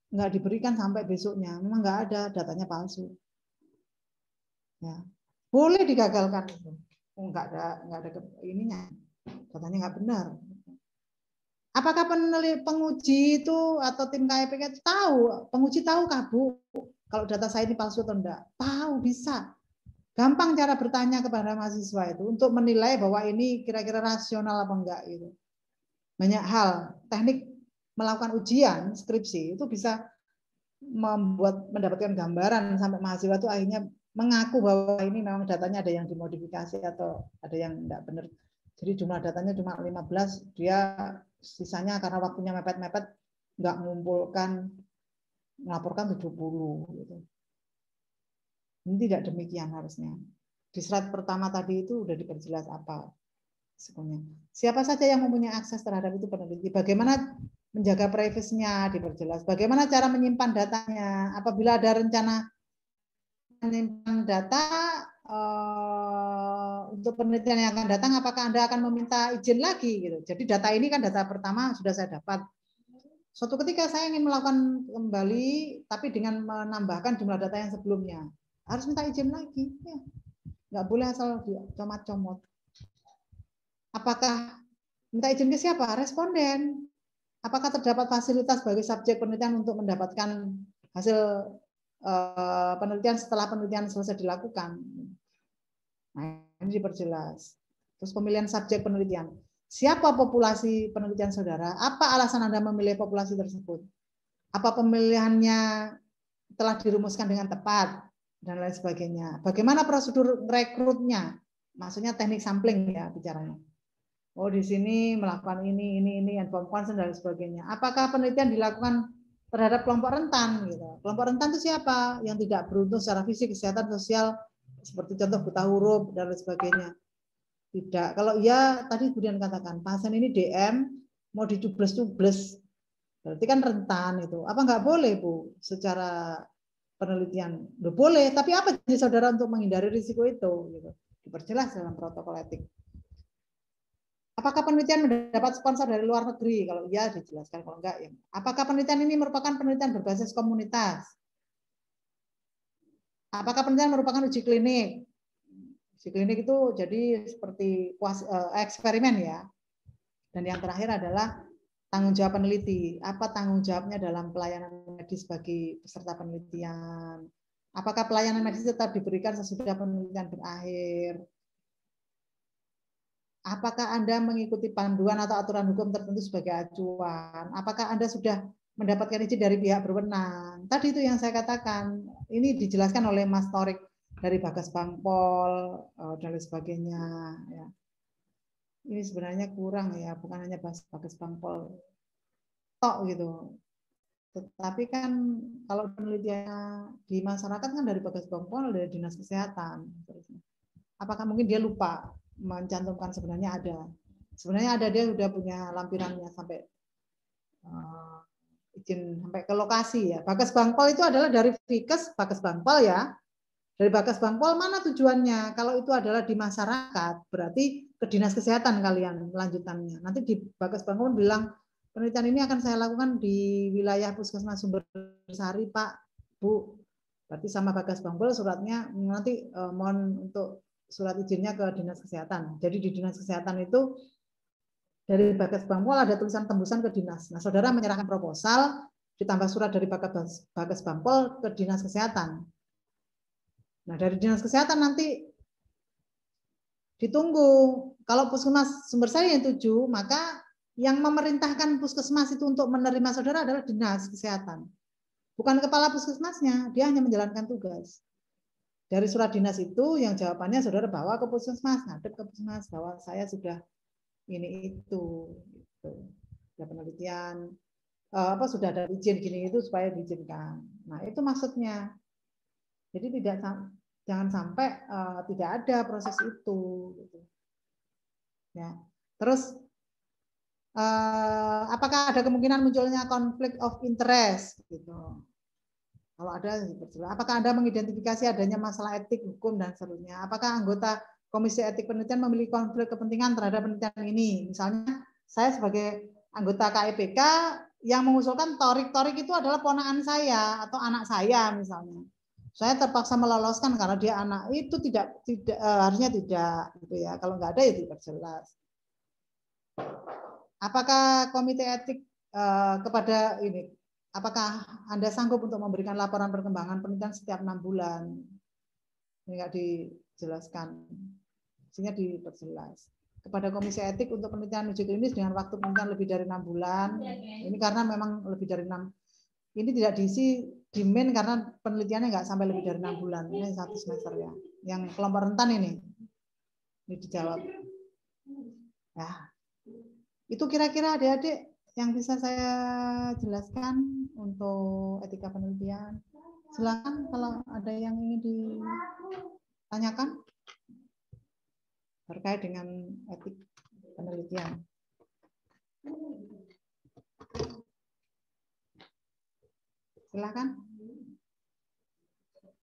Speaker 1: Nggak diberikan sampai besoknya. Memang nggak ada, datanya palsu. Ya. Boleh digagalkan itu. Nggak ada ininya. Datanya nggak benar. Apakah penguji itu atau tim KIPK tahu? Penguji tahukah Bu kalau data saya ini palsu atau enggak? Tahu, bisa. Gampang cara bertanya kepada mahasiswa itu untuk menilai bahwa ini kira-kira rasional apa enggak gitu. Banyak hal, teknik melakukan ujian skripsi itu bisa mendapatkan gambaran sampai mahasiswa itu akhirnya mengaku bahwa ini memang datanya ada yang dimodifikasi atau ada yang enggak benar. Jadi jumlah datanya cuma 15, dia sisanya karena waktunya mepet-mepet nggak mengumpulkan, melaporkan 70 gitu. Ini tidak demikian harusnya. Di slide pertama tadi itu sudah diperjelas apa sebenarnya. Siapa saja yang mempunyai akses terhadap itu peneliti. Bagaimana menjaga privasinya diperjelas. Bagaimana cara menyimpan datanya. Apabila ada rencana menyimpan data untuk penelitian yang akan datang, apakah Anda akan meminta izin lagi gitu. Jadi data ini kan data pertama sudah saya dapat. Suatu ketika saya ingin melakukan kembali, tapi dengan menambahkan jumlah data yang sebelumnya, harus minta izin lagi. Ya. Nggak boleh asal comot-comot. Apakah minta izin ke siapa? Responden. Apakah terdapat fasilitas bagi subjek penelitian untuk mendapatkan hasil penelitian setelah penelitian selesai dilakukan? Nah, ini diperjelas. Terus pemilihan subjek penelitian. Siapa populasi penelitian saudara? Apa alasan Anda memilih populasi tersebut? Apa pemilihannya telah dirumuskan dengan tepat? Dan lain sebagainya. Bagaimana prosedur rekrutnya? Maksudnya teknik sampling ya bicaranya. Oh, di sini melakukan ini, inform consent dan sebagainya. Apakah penelitian dilakukan terhadap kelompok rentan? Gitu. Kelompok rentan itu siapa? Yang tidak beruntung secara fisik, kesehatan, sosial, seperti contoh buta huruf dan lain sebagainya. Tidak. Kalau iya, tadi kemudian katakan pasien ini DM mau dicubles-cubles, berarti kan rentan itu. Apa nggak boleh Bu? Secara penelitian, boleh. Tapi apa jadi saudara untuk menghindari risiko itu? Gitu. Diperjelas dalam protokol etik. Apakah penelitian mendapat sponsor dari luar negeri? Kalau iya dijelaskan, kalau enggak ya. Apakah penelitian ini merupakan penelitian berbasis komunitas? Apakah penelitian merupakan uji klinik? Uji klinik itu jadi seperti eksperimen ya. Dan yang terakhir adalah tanggung jawab peneliti. Apa tanggung jawabnya dalam pelayanan medis bagi peserta penelitian? Apakah pelayanan medis tetap diberikan sesudah penelitian berakhir? Apakah Anda mengikuti panduan atau aturan hukum tertentu sebagai acuan? Apakah Anda sudah mendapatkan izin dari pihak berwenang? Tadi itu yang saya katakan. Ini dijelaskan oleh Mas Torik dari Bagas Bangpol dan lain sebagainya. Ya. Ini sebenarnya kurang ya, bukan hanya Bagas Bangpol tok gitu. Tetapi kan kalau penelitian di masyarakat kan dari Bagas Bangpol, dari Dinas Kesehatan. Apakah mungkin dia lupa mencantumkan sebenarnya ada. Sebenarnya ada, dia sudah punya lampirannya sampai izin sampai ke lokasi ya. Bagas Bangpol itu adalah dari Fikes Bagas Bangpol ya. Dari Bagas Bangpol mana tujuannya? Kalau itu adalah di masyarakat, berarti ke Dinas Kesehatan kalian lanjutannya. Nanti di Bagas Bangpol bilang penelitian ini akan saya lakukan di wilayah Puskesmas Sumbersari Pak, Bu. Berarti sama Bagas Bangpol suratnya nanti mohon untuk surat izinnya ke Dinas Kesehatan. Jadi di Dinas Kesehatan itu dari Bagas Bangpol ada tulisan tembusan ke dinas. Nah, saudara menyerahkan proposal ditambah surat dari Bagas Bangpol ke Dinas Kesehatan. Nah, dari Dinas Kesehatan nanti ditunggu. Kalau Puskesmas Sumbersari yang 7, maka yang memerintahkan Puskesmas itu untuk menerima saudara adalah Dinas Kesehatan. Bukan kepala Puskesmasnya, dia hanya menjalankan tugas. Dari surat dinas itu yang jawabannya saudara bawa ke Puskesmas, ngadep ke Puskesmas bahwa saya sudah ini itu gitu. Sudah penelitian sudah ada izin gini itu supaya diizinkan. Nah, itu maksudnya. Jadi jangan sampai tidak ada proses itu gitu. Ya. Terus apakah ada kemungkinan munculnya konflik of interest gitu. Kalau ada, diperjelas. Apakah Anda mengidentifikasi adanya masalah etik, hukum, dan seterusnya? Apakah anggota Komisi Etik Penelitian memiliki konflik kepentingan terhadap penelitian ini? Misalnya, saya sebagai anggota KEPK yang mengusulkan torik-torik itu adalah ponakan saya atau anak saya misalnya. Saya terpaksa meloloskan karena dia anak, itu tidak harusnya tidak gitu ya. Kalau nggak ada ya diperjelas. Apakah komite etik kepada ini, apakah Anda sanggup untuk memberikan laporan perkembangan penelitian setiap 6 bulan? Ini nggak dijelaskan, sehingga diperjelas. Kepada Komisi Etik untuk penelitian uji klinis dengan waktu penelitian lebih dari 6 bulan. Ini karena memang lebih dari 6. Ini tidak diisi di main karena penelitiannya nggak sampai lebih dari 6 bulan. Ini 1 semester ya. Yang kelompok rentan ini dijawab. Nah, itu kira-kira adik-adik yang bisa saya jelaskan untuk etika penelitian. Silakan kalau ada yang ingin ditanyakan terkait dengan etik penelitian. Silakan.